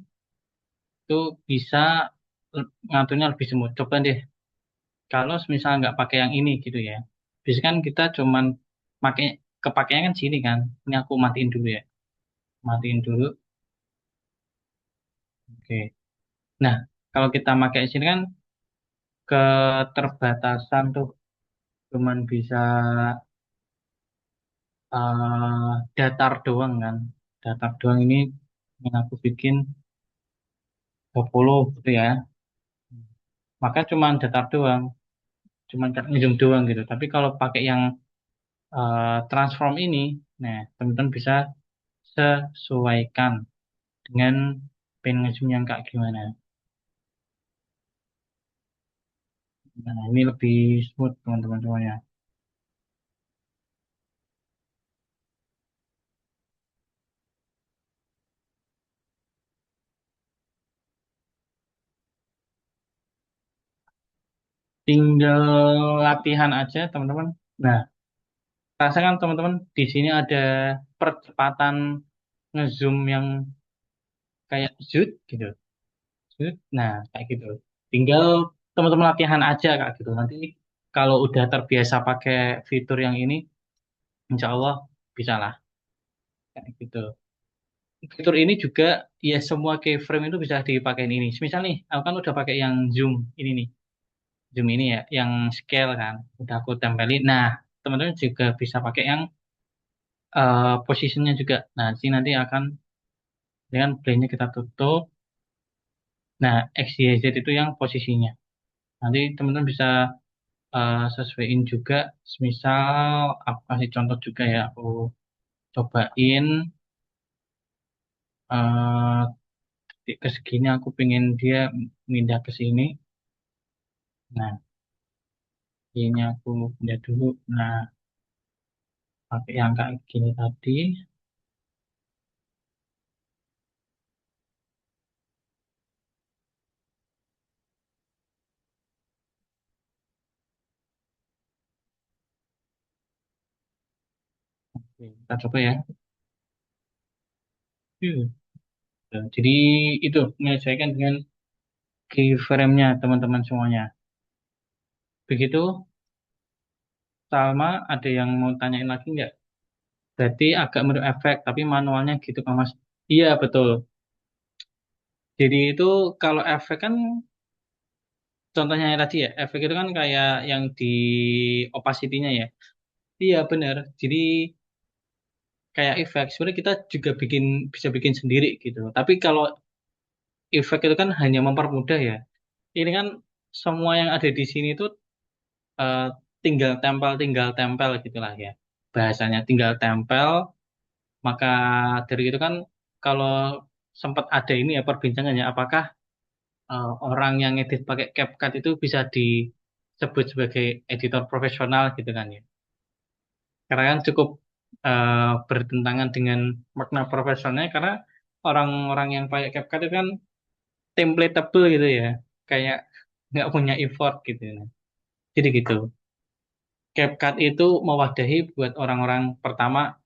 itu bisa ngaturnya lebih smooth. Coba deh, kalau misalnya nggak pakai yang ini gitu ya. Biasanya kan kita cuman pakai kepakainya kan sini kan. Ini aku matiin dulu ya. Matiin dulu. Oke. Nah, kalau kita pakai sini kan keterbatasan tuh cuman bisa datar doang kan. Datar doang ini yang aku bikin 20 gitu ya. Maka cuman datar doang, cuman ujung doang gitu. Tapi kalau pakai yang transform ini, nah teman-teman bisa sesuaikan dengan pengen ngezoom yang kayak gimana. Nah, ini lebih smooth teman-teman semuanya. Tinggal latihan aja teman-teman. Nah, rasakan teman-teman di sini ada percepatan ngezoom yang kayak zoom gitu. Zoom. Nah, kayak gitu. Tinggal teman-teman latihan aja kayak gitu. Nanti kalau udah terbiasa pakai fitur yang ini, insya Allah bisa lah kayak gitu. Fitur ini juga ya semua keyframe itu bisa dipakai ini. Misal nih, aku kan udah pakai yang zoom ini nih, zoom ini ya, yang scale kan, udah aku tempelin. Nah, teman-teman juga bisa pakai yang posisinya juga. Nah, sini nanti akan dengan blendnya kita tutup. Nah, X, Y, Z itu yang posisinya. Nanti teman-teman bisa sesuaiin juga. Misal aku kasih contoh juga ya, aku cobain eh ke segini aku pengen dia pindah ke sini. Nah, ini aku pindah dulu. Nah, pakai yang kayak gini tadi. Oke, kita coba ya. Hmm. Jadi itu menyesuaikan dengan keyframe-nya teman-teman semuanya. Begitu, Salma ada yang mau tanyain lagi nggak? Berarti agak mirip efek, tapi manualnya gitu kan Mas? Iya betul. Jadi itu kalau efek kan contohnya yang tadi ya, efek itu kan kayak yang di opacity-nya ya. Iya benar. Jadi kayak efek sebenarnya kita juga bisa bikin sendiri gitu. Tapi kalau efek itu kan hanya mempermudah ya. Ini kan semua yang ada di sini itu eh, tinggal tempel gitulah ya. Bahasanya tinggal tempel, maka dari itu kan kalau sempat ada ini ya perbincangannya apakah orang yang edit pakai CapCut itu bisa disebut sebagai editor profesional gitu kan ya. Karena kan cukup bertentangan dengan makna profesionalnya karena orang-orang yang pakai CapCut itu kan templatable gitu ya. Kayak nggak punya effort gitu. Jadi gitu. CapCut itu mewadahi buat orang-orang pertama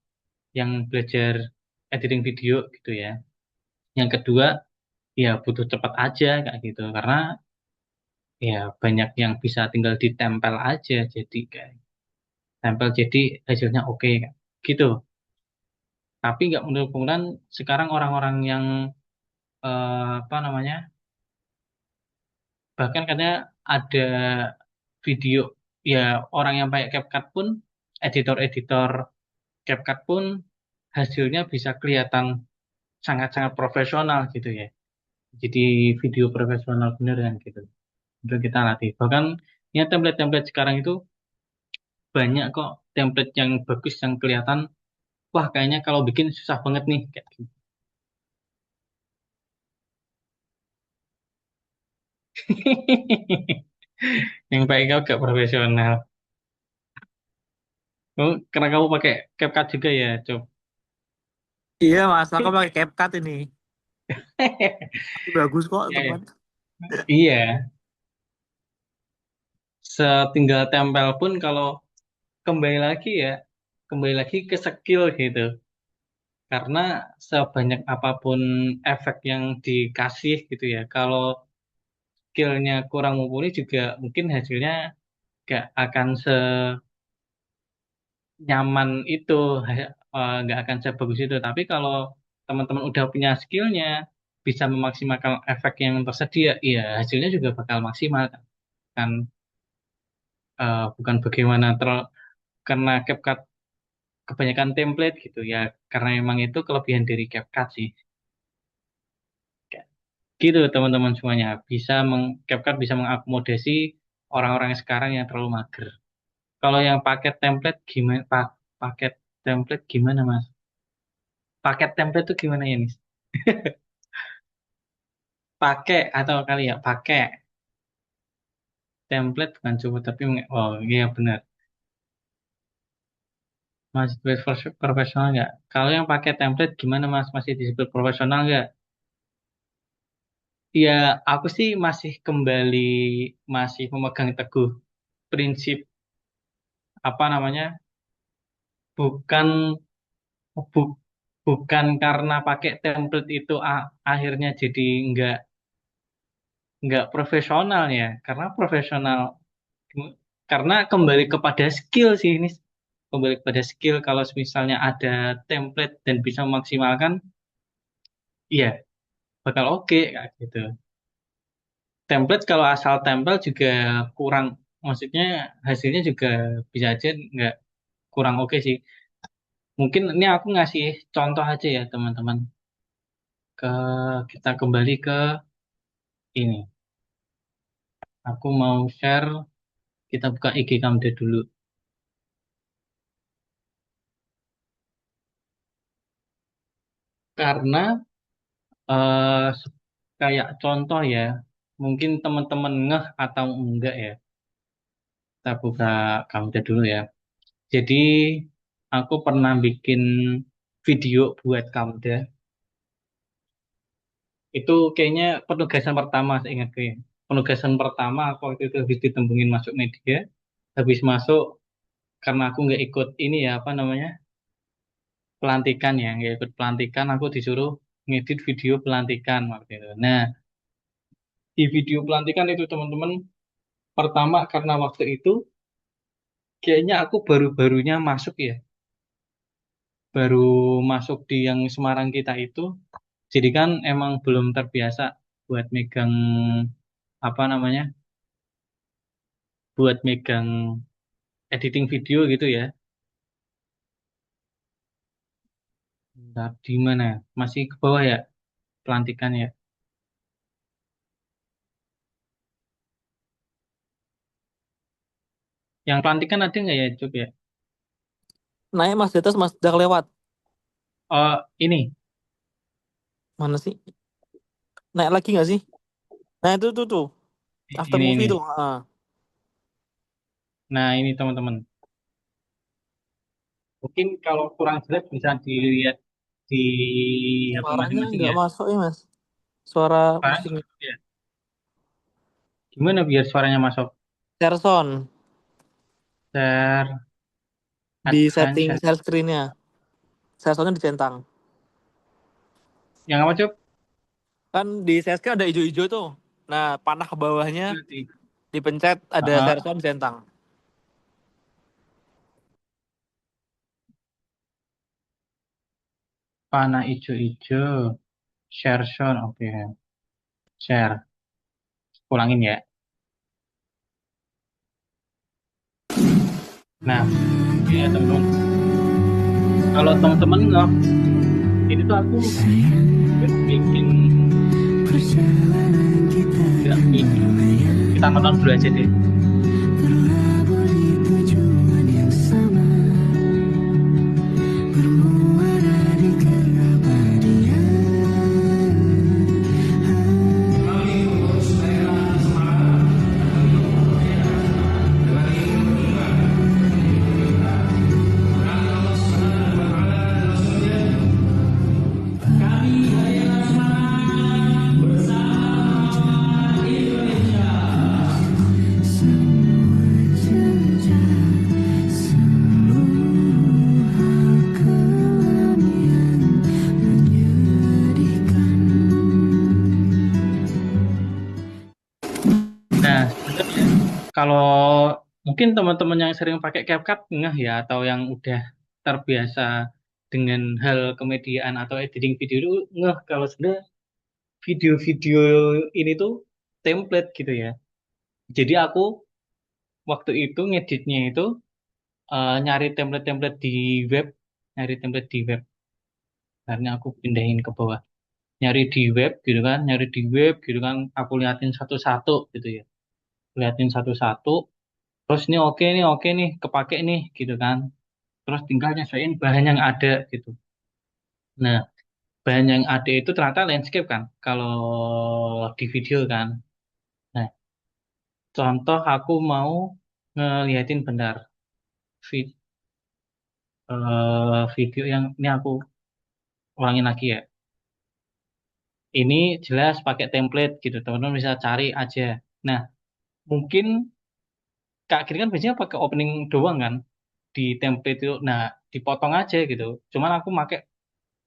yang belajar editing video gitu ya. Yang kedua, ya butuh cepat aja kayak gitu. Karena ya banyak yang bisa tinggal ditempel aja jadi kayak tempel jadi hasilnya oke kayak gitu. Tapi nggak menutup kemungkinan sekarang orang-orang yang apa namanya bahkan katanya ada video ya orang yang pakai CapCut pun editor-editor CapCut pun hasilnya bisa kelihatan sangat-sangat profesional gitu ya. Jadi video profesional beneran gitu. Untuk kita latih. Bahkan ya template-template sekarang itu banyak kok template yang bagus yang kelihatan. Wah, kayaknya kalau bikin susah banget nih. Kayak gitu. Yang pakai kau gak profesional. Oh, karena kamu pakai CapCut juga ya, Cob. Iya mas, aku pakai CapCut ini. Tapi bagus kok Ya, teman. ya. Iya, setinggal tempel pun kalau kembali lagi ya, kembali lagi ke skill gitu. Karena sebanyak apapun efek yang dikasih gitu ya, kalau skillnya kurang mumpuni juga mungkin hasilnya gak akan senyaman itu, gak akan sebagus itu. Tapi kalau teman-teman udah punya skillnya, bisa memaksimalkan efek yang tersedia, iya hasilnya juga bakal maksimal kan. Bukan bagaimana karena CapCut kebanyakan template gitu ya, karena memang itu kelebihan dari CapCut sih. Gitu teman-teman semuanya, CapCut bisa mengakomodasi orang-orang yang sekarang yang terlalu mager. Kalau yang paket template gimana, paket template gimana Mas? Paket template itu gimana ya nih? Pakai atau kali ya pakai template bukan coba tapi oh iya benar. Masih disebut profesional nggak? Kalau yang pakai template gimana Mas? Masih disebut profesional nggak? Ya, aku sih masih memegang teguh prinsip apa namanya, bukan bu- bukan karena pakai template itu akhirnya jadi nggak nggak profesional ya, karena profesional karena kembali kepada skill sih ini, kembali kepada skill. Kalau misalnya ada template dan bisa memaksimalkan, iya bakal oke kayak gitu. Template kalau asal tempel juga kurang, maksudnya hasilnya juga bisa aja nggak, kurang oke sih. Mungkin ini aku ngasih contoh aja ya teman-teman. Ke kita kembali ke ini. Aku mau share, kita buka IG Kamde dulu. Karena kayak contoh ya, mungkin teman-teman ngeh atau enggak ya. Kita buka Kamde dulu ya. Jadi aku pernah bikin video buat Kamde. Itu kayaknya penugasan pertama, saya ingat gue. Penugasan pertama aku waktu itu habis ditembungin masuk media. Habis masuk, karena aku nggak ikut ini ya, apa namanya, pelantikan ya, nggak ikut pelantikan, aku disuruh ngedit video pelantikan waktu itu. Nah, di video pelantikan itu teman-teman, pertama karena waktu itu kayaknya aku baru-barunya masuk ya, baru masuk di yang Semarang kita itu, jadi kan emang belum terbiasa buat megang apa namanya, buat megang editing video gitu ya. Bentar, di mana? Masih ke bawah ya pelantikan ya. Yang pelantikan ada nggak ya, coba ya? Naik mas di atas mas, udah kelewat. Oh, ini, Mana sih? Naik lagi nggak sih? Nah itu tuh. After ini, movie ini. tuh. Ah. Nah, ini teman-teman. Mungkin kalau kurang jelas bisa dilihat di HP Suaranya masing-masing nggak ya. masuk ya mas. Suara Pak, musiknya. ya. Gimana biar suaranya masuk? Share sound. Share, Di advance, setting share. share screen-nya. Share sound-nya dicentang. Yang apa, Cuk? Kan di share screen ada hijau-hijau tuh. Nah panah ke bawahnya Nanti. dipencet ada share sound dicentang. Panah hijau-hijau. Share sound, oke. Share. Ulangin ya. Nah, ya teman-teman. Kalau teman-teman nggak, ini tuh aku nggak bikin, nggak bikin. Kita nonton dulu aja deh. Kalau mungkin teman-teman yang sering pakai CapCut ngeh ya, atau yang udah terbiasa dengan hal kemediaan atau editing video itu ngeh kalau sebenarnya video-video ini tuh template gitu ya. Jadi aku waktu itu ngeditnya itu nyari template-template di web, nyari template di web. Akhirnya aku pindahin ke bawah. Nyari di web gitu kan, nyari di web gitu kan, aku liatin satu-satu gitu ya. Liatin satu-satu, terus ini oke nih, kepake nih gitu kan. Terus tinggal nyesuaiin bahan yang ada gitu. Nah, bahan yang ada itu ternyata landscape kan, kalau di video kan. Nah, contoh aku mau ngeliatin benar vi- video yang ini aku ulangin lagi ya. Ini jelas pakai template gitu, teman-teman bisa cari aja. Nah, mungkin Kak Kiri kan biasanya pakai opening doang kan di template itu. Nah, dipotong aja gitu. Cuman aku pakai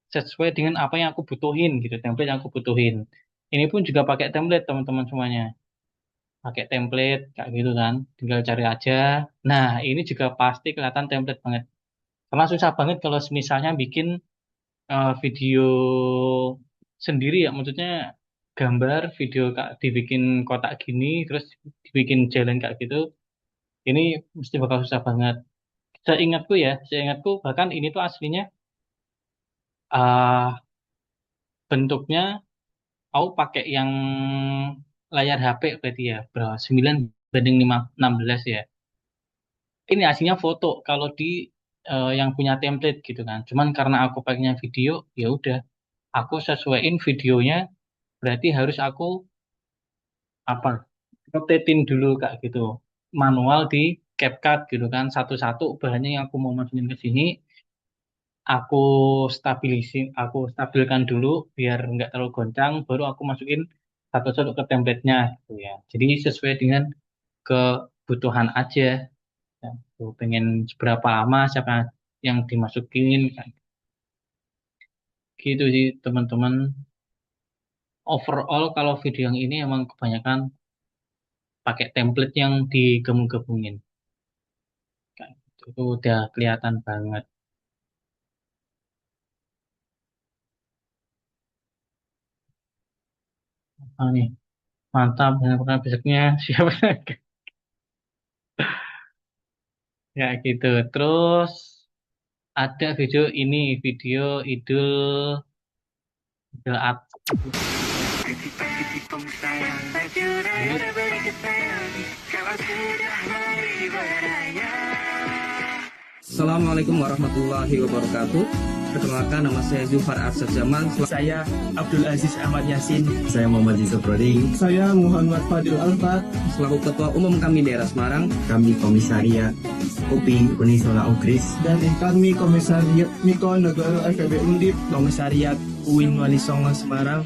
sesuai dengan apa yang aku butuhin gitu, template yang aku butuhin. Ini pun juga pakai template teman-teman semuanya. Pakai template kayak gitu kan. Tinggal cari aja. Nah, ini juga pasti kelihatan template banget. Karena susah banget kalau misalnya bikin video sendiri ya, maksudnya gambar video kak dibikin kotak gini terus dibikin jalan kayak gitu ini mesti bakal susah banget. Seingatku bahkan ini tuh aslinya ah bentuknya aku pakai yang layar HP berarti ya, berapa? 9:16 ya. Ini aslinya foto kalau di yang punya template gitu kan. Cuman karena aku pakainya video, ya udah aku sesuaiin videonya berarti harus aku apa? Ngetetin dulu kak gitu. Manual di CapCut gitu kan. Satu-satu bahannya yang aku mau masukin ke sini aku aku stabilkan dulu biar nggak terlalu goncang baru aku masukin satu-satu ke template-nya gitu ya jadi sesuai dengan kebutuhan aja ya. Tuh, pengen seberapa lama siapa yang dimasukin kayak gitu sih teman-teman overall kalau video yang ini emang kebanyakan pakai template yang digabung-gabungin kayak gitu. Itu udah kelihatan banget. Ah, nih mantap ya, besoknya siapa ya gitu terus ada video ini video Idul Idul Adha. Assalamualaikum warahmatullahi wabarakatuh. Perkenalkan, nama saya Zulfar Arsad Jamal. Saya Abdul Aziz Ahmad Yasin. Saya Muhammad Yusuf Roding. Saya Muhammad Fadil Alfat. Selaku Ketua Umum kami daerah Semarang. Kami Komisariat UPI Unisola Ugris. Dan kami Komisariat Miko Negara FEB Undip. Komisariat UIN Wali Songo Semarang.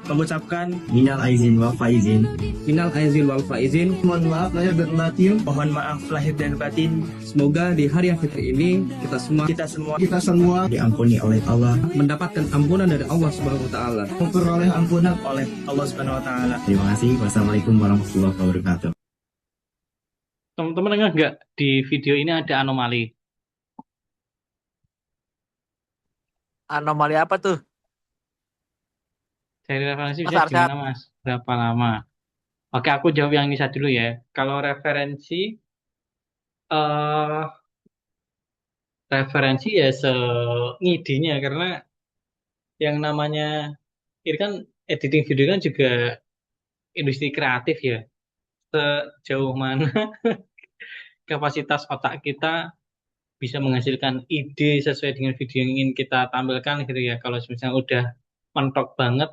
Mengucapkan Minal aizin wal faizin. Minal aizin wal faizin. mohon maaf lahir dan batin. Mohon maaf lahir dan batin. Semoga di hari yang fitri ini kita semua Diampuni oleh Allah. mendapatkan ampunan dari Allah Subhanahu wa taala. memperoleh ampunan oleh Allah Subhanahu wa taala. Terima kasih. Wassalamualaikum warahmatullahi wabarakatuh. Teman-teman dengar nggak di video ini ada anomali? Anomali apa tuh? Dari referensi Mas bisa Arsyad. gimana mas? Berapa lama? Oke, aku jawab yang Nisa dulu ya. Kalau eh referensi ya ngidenya karena yang namanya ini kan editing video kan juga industri kreatif ya. Sejauh mana kapasitas otak kita bisa menghasilkan ide sesuai dengan video yang ingin kita tampilkan gitu ya. Kalau misalnya udah mentok banget,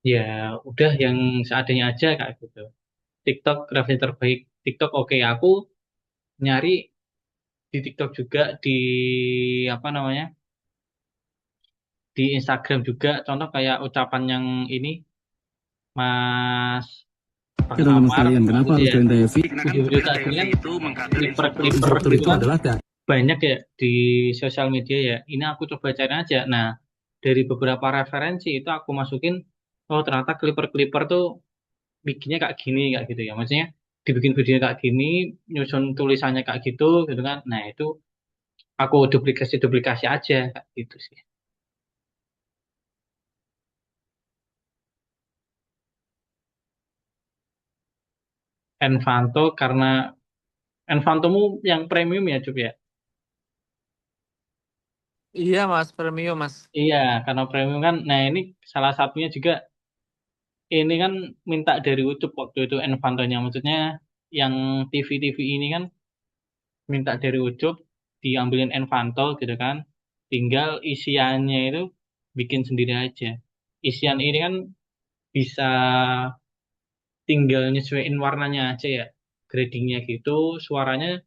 ya udah yang seadanya aja kayak gitu. TikTok referensi terbaik. TikTok oke, aku nyari di TikTok juga di apa namanya? Di Instagram juga contoh kayak ucapan yang ini Mas Bang Teman-teman Amar sekalian, kenapa gitu harus ya. join TV? Video-video saat ini kan clipper Instruktur gitu itu kan adalah banyak ya di sosial media ya. Ini aku coba cari aja. Nah, dari beberapa referensi itu aku masukin, oh ternyata clipper-clipper tuh bikinnya kayak gini, kayak gitu ya. Maksudnya dibikin video kayak gini, nyusun tulisannya kayak gitu, gitu kan. Nah itu aku duplikasi aja kayak gitu sih. Envanto karena Envantomu yang premium ya Cuk ya? Iya mas, premium mas. Iya, karena premium kan. Nah ini salah satunya juga ini kan minta dari Ucup waktu itu Envantonya. Maksudnya yang TV-TV ini kan minta dari Ucup diambilin Envanto gitu kan. Tinggal isiannya itu bikin sendiri aja. Isian ini kan bisa tinggal nyesuaiin warnanya aja ya. Gradingnya gitu, suaranya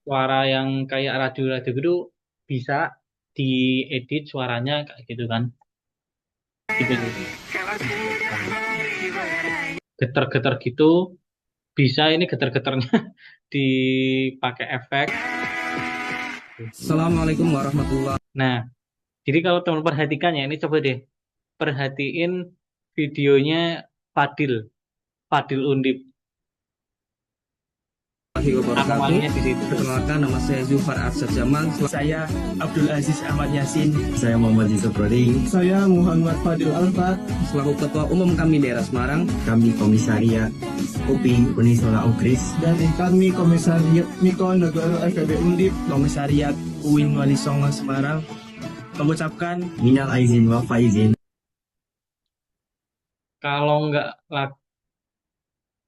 suara yang kayak radio-radio gitu bisa diedit suaranya kayak gitu kan. Gitu. Getar-getar gitu bisa ini getar-getarnya dipakai efek. Assalamualaikum warahmatullahi Nah, jadi kalau teman perhatikan ya, ini coba deh perhatiin videonya Fadil, Fadil Undip. wabarakatuh. Anomalinya di situ. Perkenalkan, nama saya Zufar Arsyad Jamal. Saya Abdul Aziz Ahmad Yasin. Saya Muhammad Yusuf Roding. Saya Muhammad Fadil Alfat. Selaku Ketua Umum kami daerah Semarang. Kami Komisariat UPI Unisola Ukris. Dan kami Komisariat Miko Negoro FEB Undip, Komisariat UIN Wali Songo Semarang, mengucapkan Minal aizin wa faizin. Kalau nggak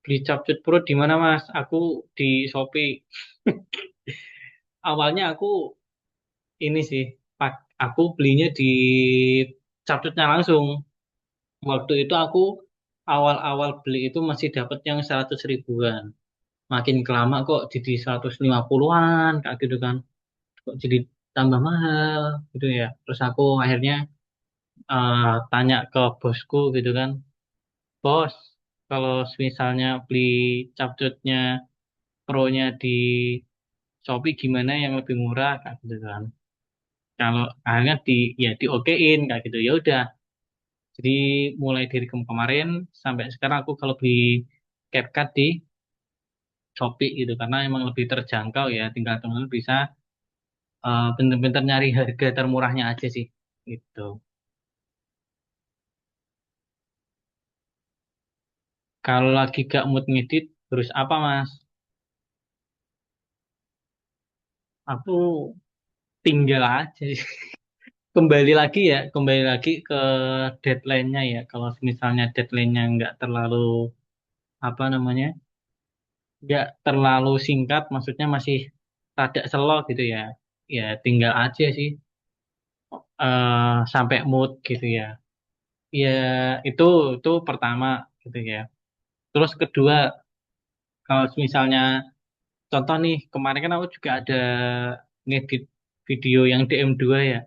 beli Capcut Pro di mana Mas? Aku di Shopee. Awalnya aku ini sih, aku belinya di Capcutnya langsung. Waktu itu aku awal-awal beli itu masih dapat yang 100 ribuan. Makin kelama kok jadi 150-an kayak gitu kan. Kok jadi tambah mahal gitu ya. Terus aku akhirnya tanya ke bosku gitu kan. Bos, kalau misalnya beli Capcutnya Pro-nya di Shopee gimana yang lebih murah kayak gitu kan. Kalau akhirnya ya diokein kayak gitu. Ya udah. Jadi mulai dari kemarin sampai sekarang aku kalau beli CapCut di Shopee gitu karena emang lebih terjangkau ya. Tinggal teman-teman bisa bener-bener nyari harga termurahnya aja sih. Gitu. Kalau lagi gak mood ngedit, terus apa Mas? Aku tinggal aja sih. Kembali lagi ke deadline-nya ya. Kalau misalnya deadline-nya nggak terlalu apa namanya, nggak terlalu singkat, maksudnya masih rada slow gitu ya. Ya tinggal aja sih sampai mood gitu ya. Ya itu itu pertama gitu ya. Terus kedua, kalau misalnya contoh nih kemarin kan aku juga ada ngedit video yang DM2 ya,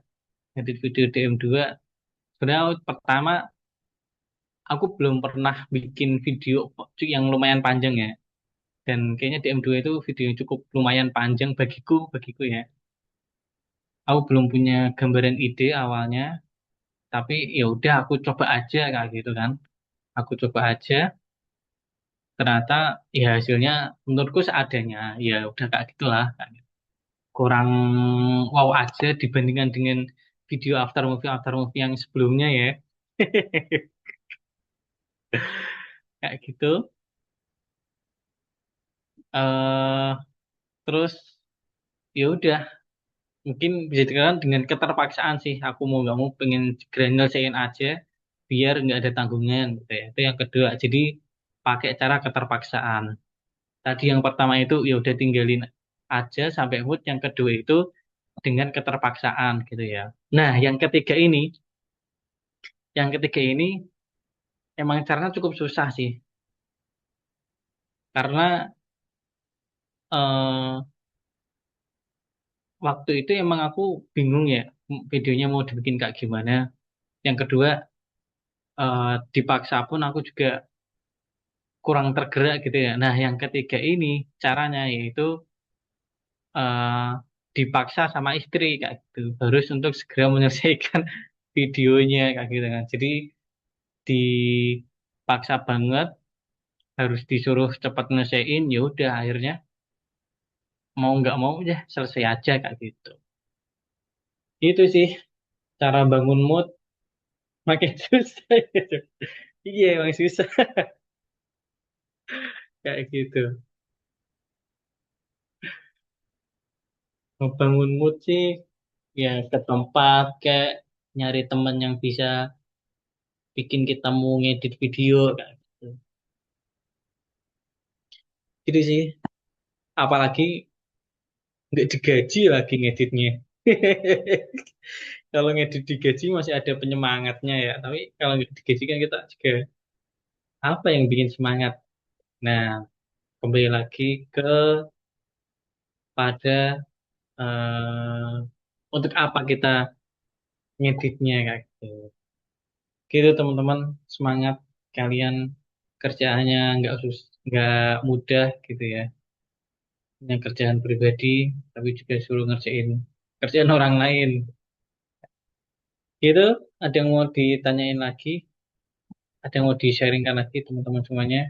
ngedit video DM2. Sebenarnya pertama aku belum pernah bikin video yang lumayan panjang ya. Dan kayaknya DM2 itu video yang cukup lumayan panjang bagiku ya. Aku belum punya gambaran ide awalnya, tapi ya udah aku coba aja kayak gitu kan. Aku coba aja, ternyata ya hasilnya menurutku seadanya. Ya udah kayak gitulah. Kayak gitu. Kurang wow aja dibandingkan dengan video after movie yang sebelumnya ya. Kayak gitu. eh Terus ya udah mungkin bisa dikatakan dengan keterpaksaan sih aku mau nggak mau pengen segera nyelesain aja biar nggak ada tanggungan gitu ya itu yang kedua jadi pakai cara keterpaksaan tadi yang pertama itu ya udah tinggalin aja sampai mood yang kedua itu dengan keterpaksaan gitu ya nah yang ketiga ini emang caranya cukup susah sih karena eh, waktu itu emang aku bingung ya videonya mau dibikin kayak gimana yang kedua dipaksa pun aku juga kurang tergerak gitu ya. Nah, yang ketiga ini caranya yaitu eh, dipaksa sama istri kayak gitu. Harus untuk segera menyelesaikan videonya kayak gitu kan. Jadi dipaksa banget harus disuruh cepat nyelesain, ya udah akhirnya mau nggak mau ya selesai aja kayak gitu. Itu sih cara bangun mood makin susah gitu. Iya emang susah kayak gitu. Mau bangun mood sih ya ke tempat kayak nyari teman yang bisa bikin kita mau ngedit video kayak gitu. Gitu sih. Apalagi nggak digaji lagi ngeditnya. Kalau ngedit digaji masih ada penyemangatnya ya. Tapi kalau nggak digaji kan kita juga apa yang bikin semangat. Nah, kembali lagi ke pada untuk apa kita ngeditnya kayak gitu. Gitu teman-teman, semangat kalian kerjaannya nggak mudah gitu ya. Ini kerjaan pribadi, tapi juga suruh ngerjain kerjaan orang lain. Gitu, ada yang mau ditanyain lagi? Ada yang mau di-sharingkan lagi teman-teman semuanya?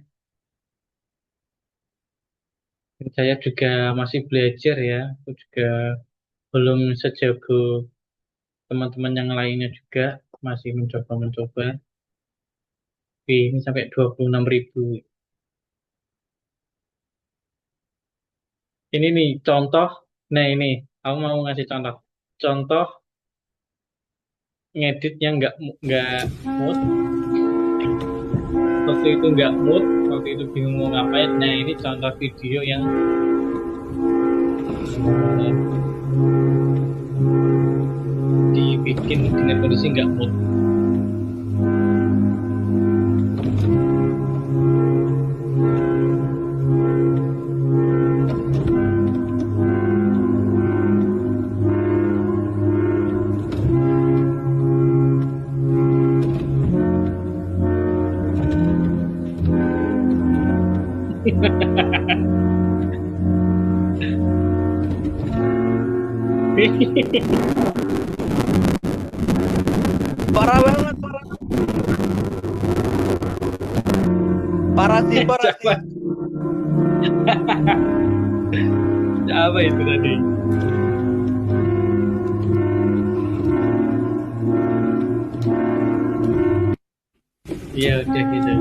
Saya juga masih belajar ya, aku juga belum sejago teman-teman yang lainnya juga, masih mencoba-mencoba. Ini sampai 26.000. Ini nih contoh, nah ini, aku mau ngasih contoh. Contoh ngedit yang nggak mood, waktu itu nggak mood, waktu itu bingung mau ngapain. Nah ini contoh video yang dibikin dengan kondisi nggak mood. Parah banget, parah. Parah sih, parah Siapa? sih. Siapa itu tadi? Iya udah gitu.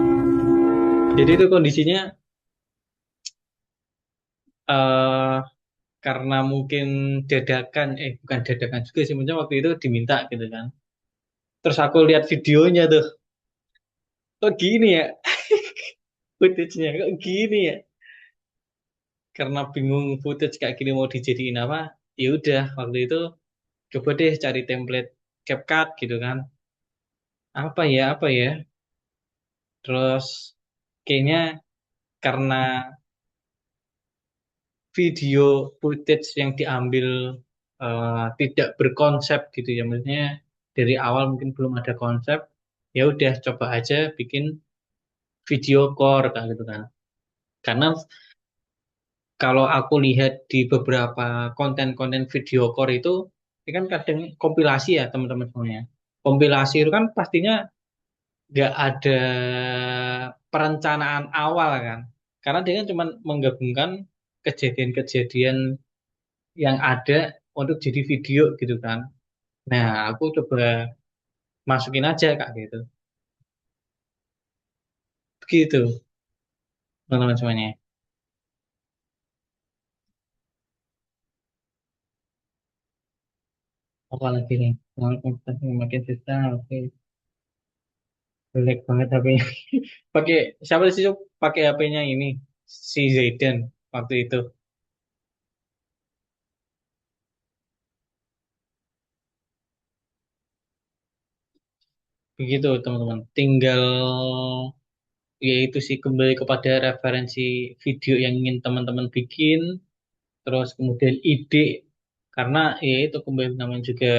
Jadi itu kondisinya eh karena mungkin dadakan, bukan dadakan juga sih, maksudnya waktu itu diminta gitu kan. Terus aku lihat videonya tuh, kok gini ya, footage-nya kok gini ya. Karena bingung footage kayak gini mau dijadiin apa, ya udah waktu itu coba deh cari template CapCut gitu kan. Apa ya. Terus kayaknya karena video footage yang diambil tidak berkonsep gitu ya, maksudnya dari awal mungkin belum ada konsep, ya udah coba aja bikin video core kayak gitu kan. Karena kalau aku lihat di beberapa konten-konten video core itu, ini kan kadang kompilasi ya teman-teman semuanya. Kompilasi itu kan pastinya nggak ada perencanaan awal kan. Karena dia kan cuma menggabungkan kejadian-kejadian yang ada untuk jadi video gitu kan. Nah, aku coba masukin aja kak gitu. Begitu, teman-teman semuanya. Apalagi nih, makin susah. Oke, jelek banget HP-nya. Pakai siapa sih Cuk? Pakai HP-nya ini si Zaidan waktu itu. Begitu teman-teman. Tinggal yaitu sih kembali kepada referensi video yang ingin teman-teman bikin, terus kemudian ide karena ya itu kembali namanya juga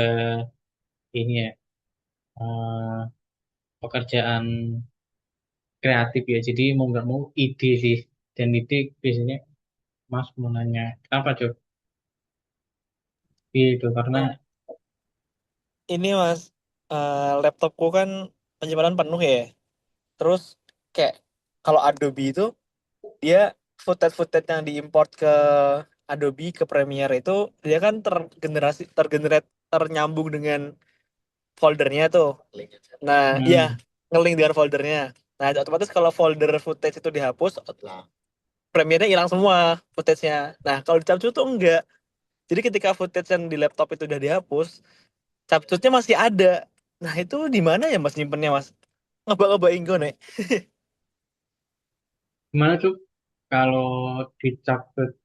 ini ya pekerjaan kreatif ya. Jadi mau nggak mau ide sih dan ide biasanya Mas mau nanya kenapa Cuk? Itu karena Hmm, Ini mas, laptopku kan penyimpanan penuh ya. Terus kayak kalau Adobe itu dia footage-footage yang diimport ke Adobe ke Premiere itu dia kan ternyambung dengan foldernya tuh. Nah, iya, Hmm. ngelink dengan foldernya. Nah, otomatis kalau folder footage itu dihapus, Premiere-nya hilang semua footage-nya. Nah, kalau di Capcut tuh enggak. Jadi ketika footage yang di laptop itu udah dihapus, Capcutnya masih ada. Nah, itu di mana ya Mas nyimpennya, Mas? Ngebak-ngebak Ingo, Nek. Gimana tuh kalau dicabut?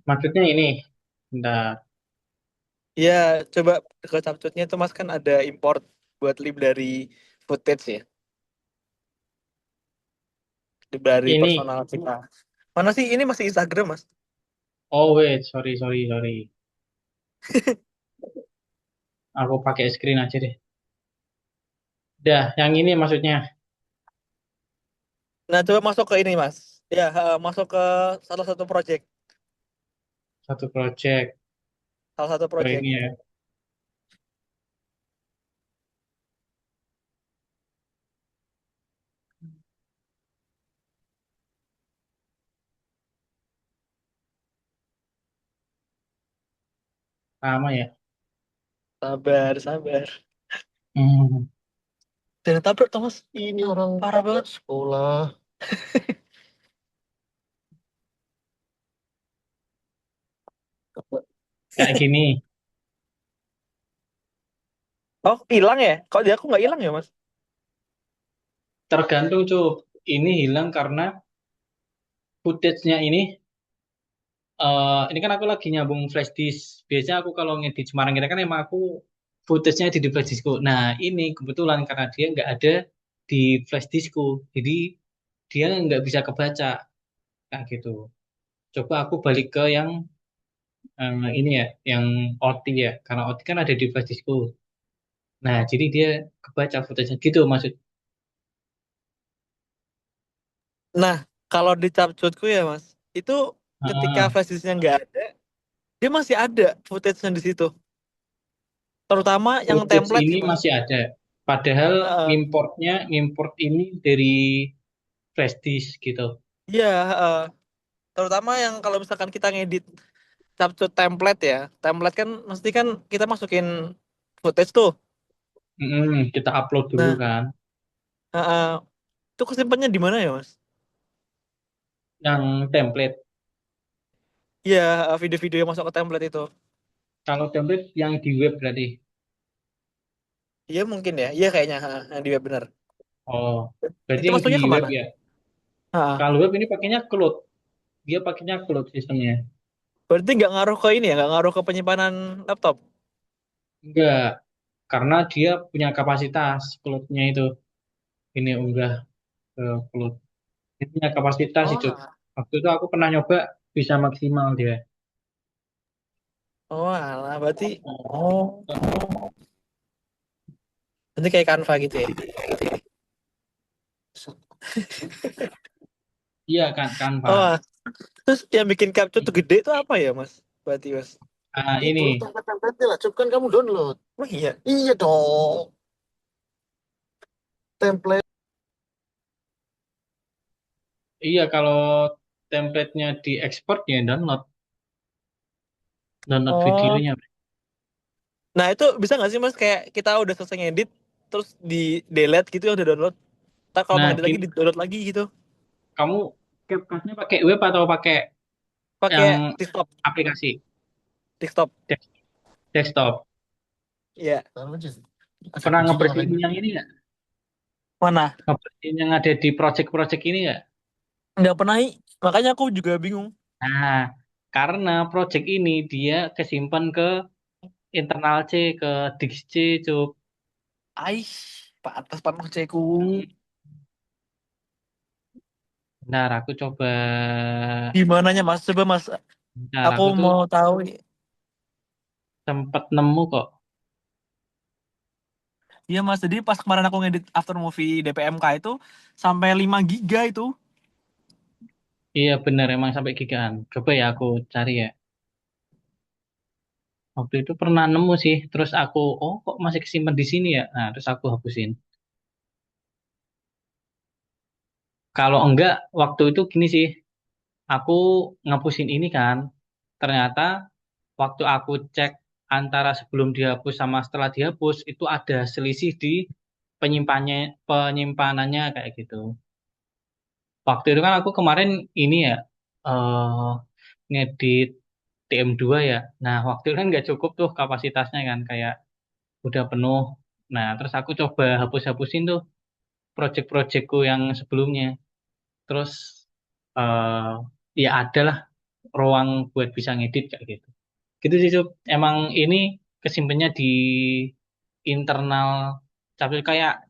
Maksudnya ini, bentar. Ya, coba ke Capcutnya itu Mas kan ada import buat library footage ya. Library Ini, personal kita. Mana sih ini masih Instagram, Mas? oh wait, sorry, sorry, sorry. Aku pakai screen aja deh. Dah, yang ini maksudnya Nah, coba masuk ke ini, Mas. Ya, masuk ke salah satu project. satu project. Salah satu Oh, project. ini ya. Sama ya. Sabar, sabar. Hmm. Dan tabrak, Thomas. Ini orang parah banget. Sekolah. Kayak gini. Oh, hilang ya? Kok dia aku nggak hilang ya, Mas? Tergantung, Cuk. Ini hilang karena footage-nya ini kan aku lagi nyambung flash disk. Biasanya aku kalau ngedit Semarang kita kan emang aku footage-nya di flash diskku. Nah, ini kebetulan karena dia nggak ada di flash diskku. Jadi dia nggak bisa kebaca. Kayak gitu. Coba aku balik ke yang ini ya, yang OT ya. Karena OT kan ada di flash diskku. Nah, jadi dia kebaca footage-nya gitu maksud. Nah, kalau di Capcutku ya, Mas, itu ketika Ah, flash disknya nggak ada, dia masih ada footage-nya di situ. Terutama yang footage template ini sih, Mas. masih ada. Padahal Heeh. ngimport ini dari flash disk gitu. Iya, heeh. Terutama yang kalau misalkan kita ngedit Capcut template ya. Template kan mesti kan kita masukin footage tuh. Kita upload dulu Nah, kan. heeh. Itu kesimpannya di mana ya, Mas? Yang template. Iya, video-video yang masuk ke template itu. Kalau template yang di web berarti. Iya mungkin ya. Iya kayaknya, yang di web bener. Oh, berarti Itu yang di masuknya web kemana? ya. Heeh. Kalau web ini pakainya cloud. Dia pakainya cloud sistemnya. Berarti nggak ngaruh ke ini ya, nggak ngaruh ke penyimpanan laptop. Enggak, karena dia punya kapasitas cloudnya itu. Ini unggah ke cloud. Dia punya kapasitas Oh, itu. Waktu itu aku pernah nyoba bisa maksimal dia. oh alah, berarti oh, nanti kayak Canva gitu ya. Iya kan, Canva. Oh, terus yang bikin capture tuh gede itu apa ya, Mas? Berarti, Mas. Itu Ini, template-templatenya lah, coba kan kamu download. Oh iya. Iya dong. Template. iya kalau template-nya diekspor ya download Oh, videonya. nah itu bisa nggak sih Mas kayak kita udah selesai ngedit terus di delete gitu ya udah download. Tak kalau mau Nah, ngedit lagi di download lagi gitu. kamu CapCut-nya pakai web atau pakai yang Pakai desktop, aplikasi desktop. Desk- desktop? Iya. Pernah ngebersihin yang ini nggak? Mana? Ngebersihin yang ada di project-project ini nggak? Nggak pernah, makanya aku juga bingung. Nah, karena project ini dia kesimpan ke internal C, ke disk C, Cuk. Aish, Pak atas panas ceku. Bentar, aku coba. Gimana nya Mas? Coba Mas, Bentar, aku aku tuh mau tahu. sempat nemu kok. Iya Mas, jadi pas kemarin aku ngedit after movie DPMK itu sampai 5 giga itu. Iya bener, emang sampai gigaan. Coba ya aku cari ya. Waktu itu pernah nemu sih, terus aku, oh kok masih kesimpan di sini ya? Nah, terus aku hapusin. Kalau enggak, waktu itu gini sih, aku ngapusin ini kan, ternyata waktu aku cek antara sebelum dihapus sama setelah dihapus itu ada selisih di penyimpanannya kayak gitu. Waktu itu kan aku kemarin ini ya eh ngedit TM2 ya. Nah, waktu itu kan nggak cukup tuh kapasitasnya kan kayak udah penuh. Nah, terus aku coba hapus-hapusin tuh project-projectku yang sebelumnya. Terus eh ya ada lah ruang buat bisa ngedit kayak gitu. Gitu sih, Cuk. Emang ini kesimpannya di internal tapi kayak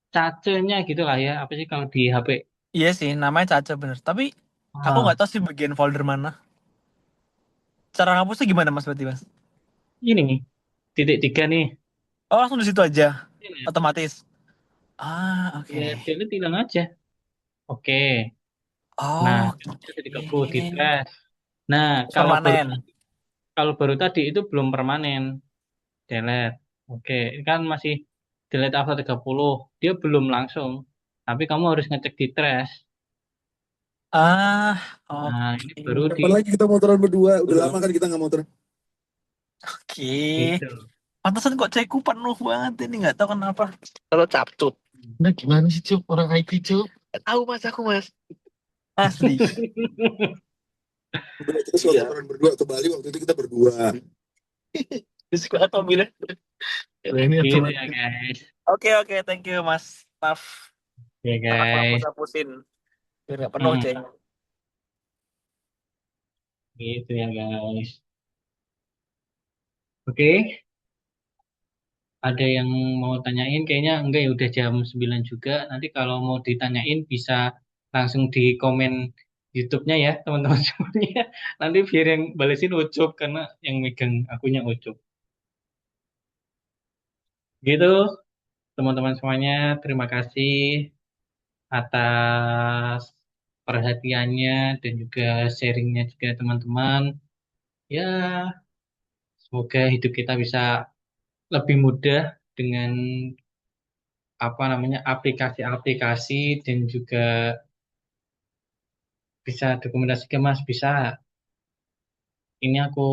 cacenya gitu lah ya. Apa sih kalau di HP? Iya sih, namanya Caca bener. Tapi aku Ah, nggak tahu sih bagian folder mana. Cara ngapusnya gimana Mas berarti Mas? ini nih, titik tiga nih. Oh langsung di situ aja, Ini, otomatis. Ah oke. ya, delete hilang aja. Oke. Nah, Oh, jadi ke di trash. Nah, permanen. kalau baru tadi itu belum permanen, delete. Oke, ini kan masih delete after 30. Dia belum langsung. Tapi kamu harus ngecek di trash. Ah, Nah, ini oke. baru di Kapan lagi kita motoran berdua? Udah lama kan kita nggak motor. Oke. gitu. Pantesan kok ceku penuh banget ini nggak tahu kenapa. Kalau capcut. Nah gimana sih Cuk? Orang IT Cuk. Tahu Mas aku Mas. Asli. Udah terus waktu motoran berdua ke Bali waktu itu kita berdua. Di sekolah mobilnya. Nah, ini Gitu otomatis. ya, guys. Oke, thank you Mas Taf. Ya, Ntar aku guys. hapus-hapusin. Biar nggak penuh Hmm, ceng. gitu ya, guys. Oke, ada yang mau tanyain? Kayaknya enggak ya, udah jam 9 juga. Nanti kalau mau ditanyain bisa langsung di komen YouTube-nya ya, teman-teman semuanya. Nanti biar yang balesin Ucup, karena yang megang akunnya Ucup. Gitu, teman-teman semuanya. Terima kasih atas perhatiannya dan juga sharingnya juga teman-teman. Ya, semoga hidup kita bisa lebih mudah dengan apa namanya aplikasi-aplikasi dan juga bisa dokumentasi ke Mas bisa. Ini aku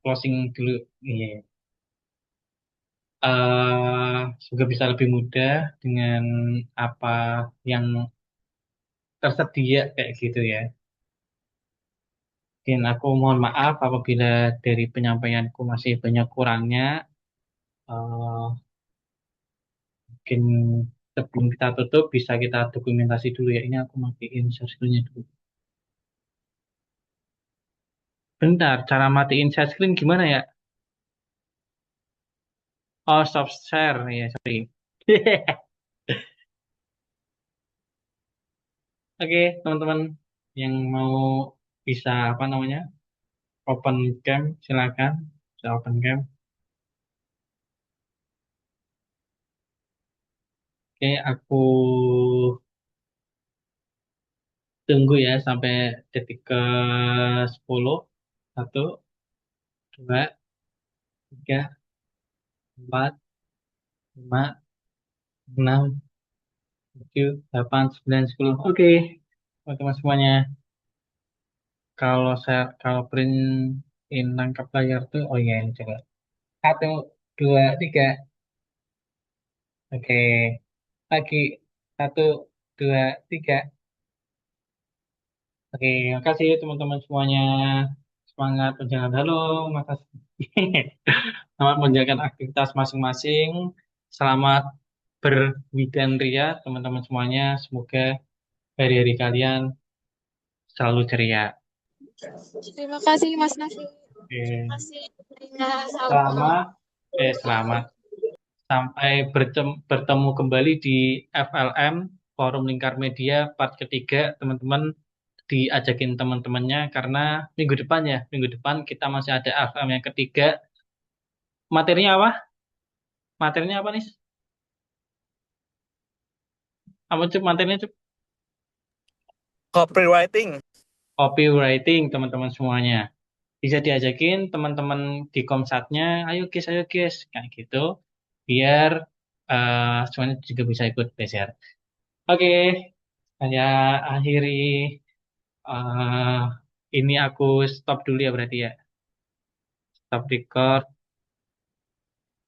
closing dulu. Iya. Semoga bisa lebih mudah dengan apa yang tersedia kayak gitu ya. Dan aku mohon maaf apabila dari penyampaianku masih banyak kurangnya. Eh, Mungkin sebelum kita tutup bisa kita dokumentasi dulu ya. Ini aku matiin share screen-nya dulu. Bentar, cara matiin share screen gimana ya? Oh, stop share ya, sorry. Oke, teman-teman yang mau bisa apa namanya open cam silakan bisa open cam. Oke, aku tunggu ya sampai detik ke 10. 1, 2, 3, 4, 5, 6, 7, 8, 9, 10. Oke, teman-teman semuanya. Kalau print in nangkap layar tuh, oh iya ini coba. 1, 2, 3. Oke, lagi 1, 2, 3. Oke, makasih teman-teman semuanya. Semangat menjalankan. Halo, makasih. Selamat menjalankan aktivitas masing-masing. Selamat berweekend ria, teman-teman semuanya. Semoga hari-hari kalian selalu ceria. Terima kasih Mas Nafi. Oke, Terima kasih. Rina. Salam. selamat, selamat. Sampai bertemu kembali di FLM, Forum Lingkar Media, part ketiga, teman-teman. Diajakin teman-temannya karena minggu depan kita masih ada AFM yang ketiga. Materinya apa? Materinya apa nih? Apa Cup? Materinya Cup? Copywriting. Copywriting teman-teman semuanya. Bisa diajakin teman-teman di Komsatnya, ayo guys, kayak gitu. Biar semuanya juga bisa ikut belajar. Oke, saya akhiri Eh, ini aku stop dulu ya berarti ya. Stop record.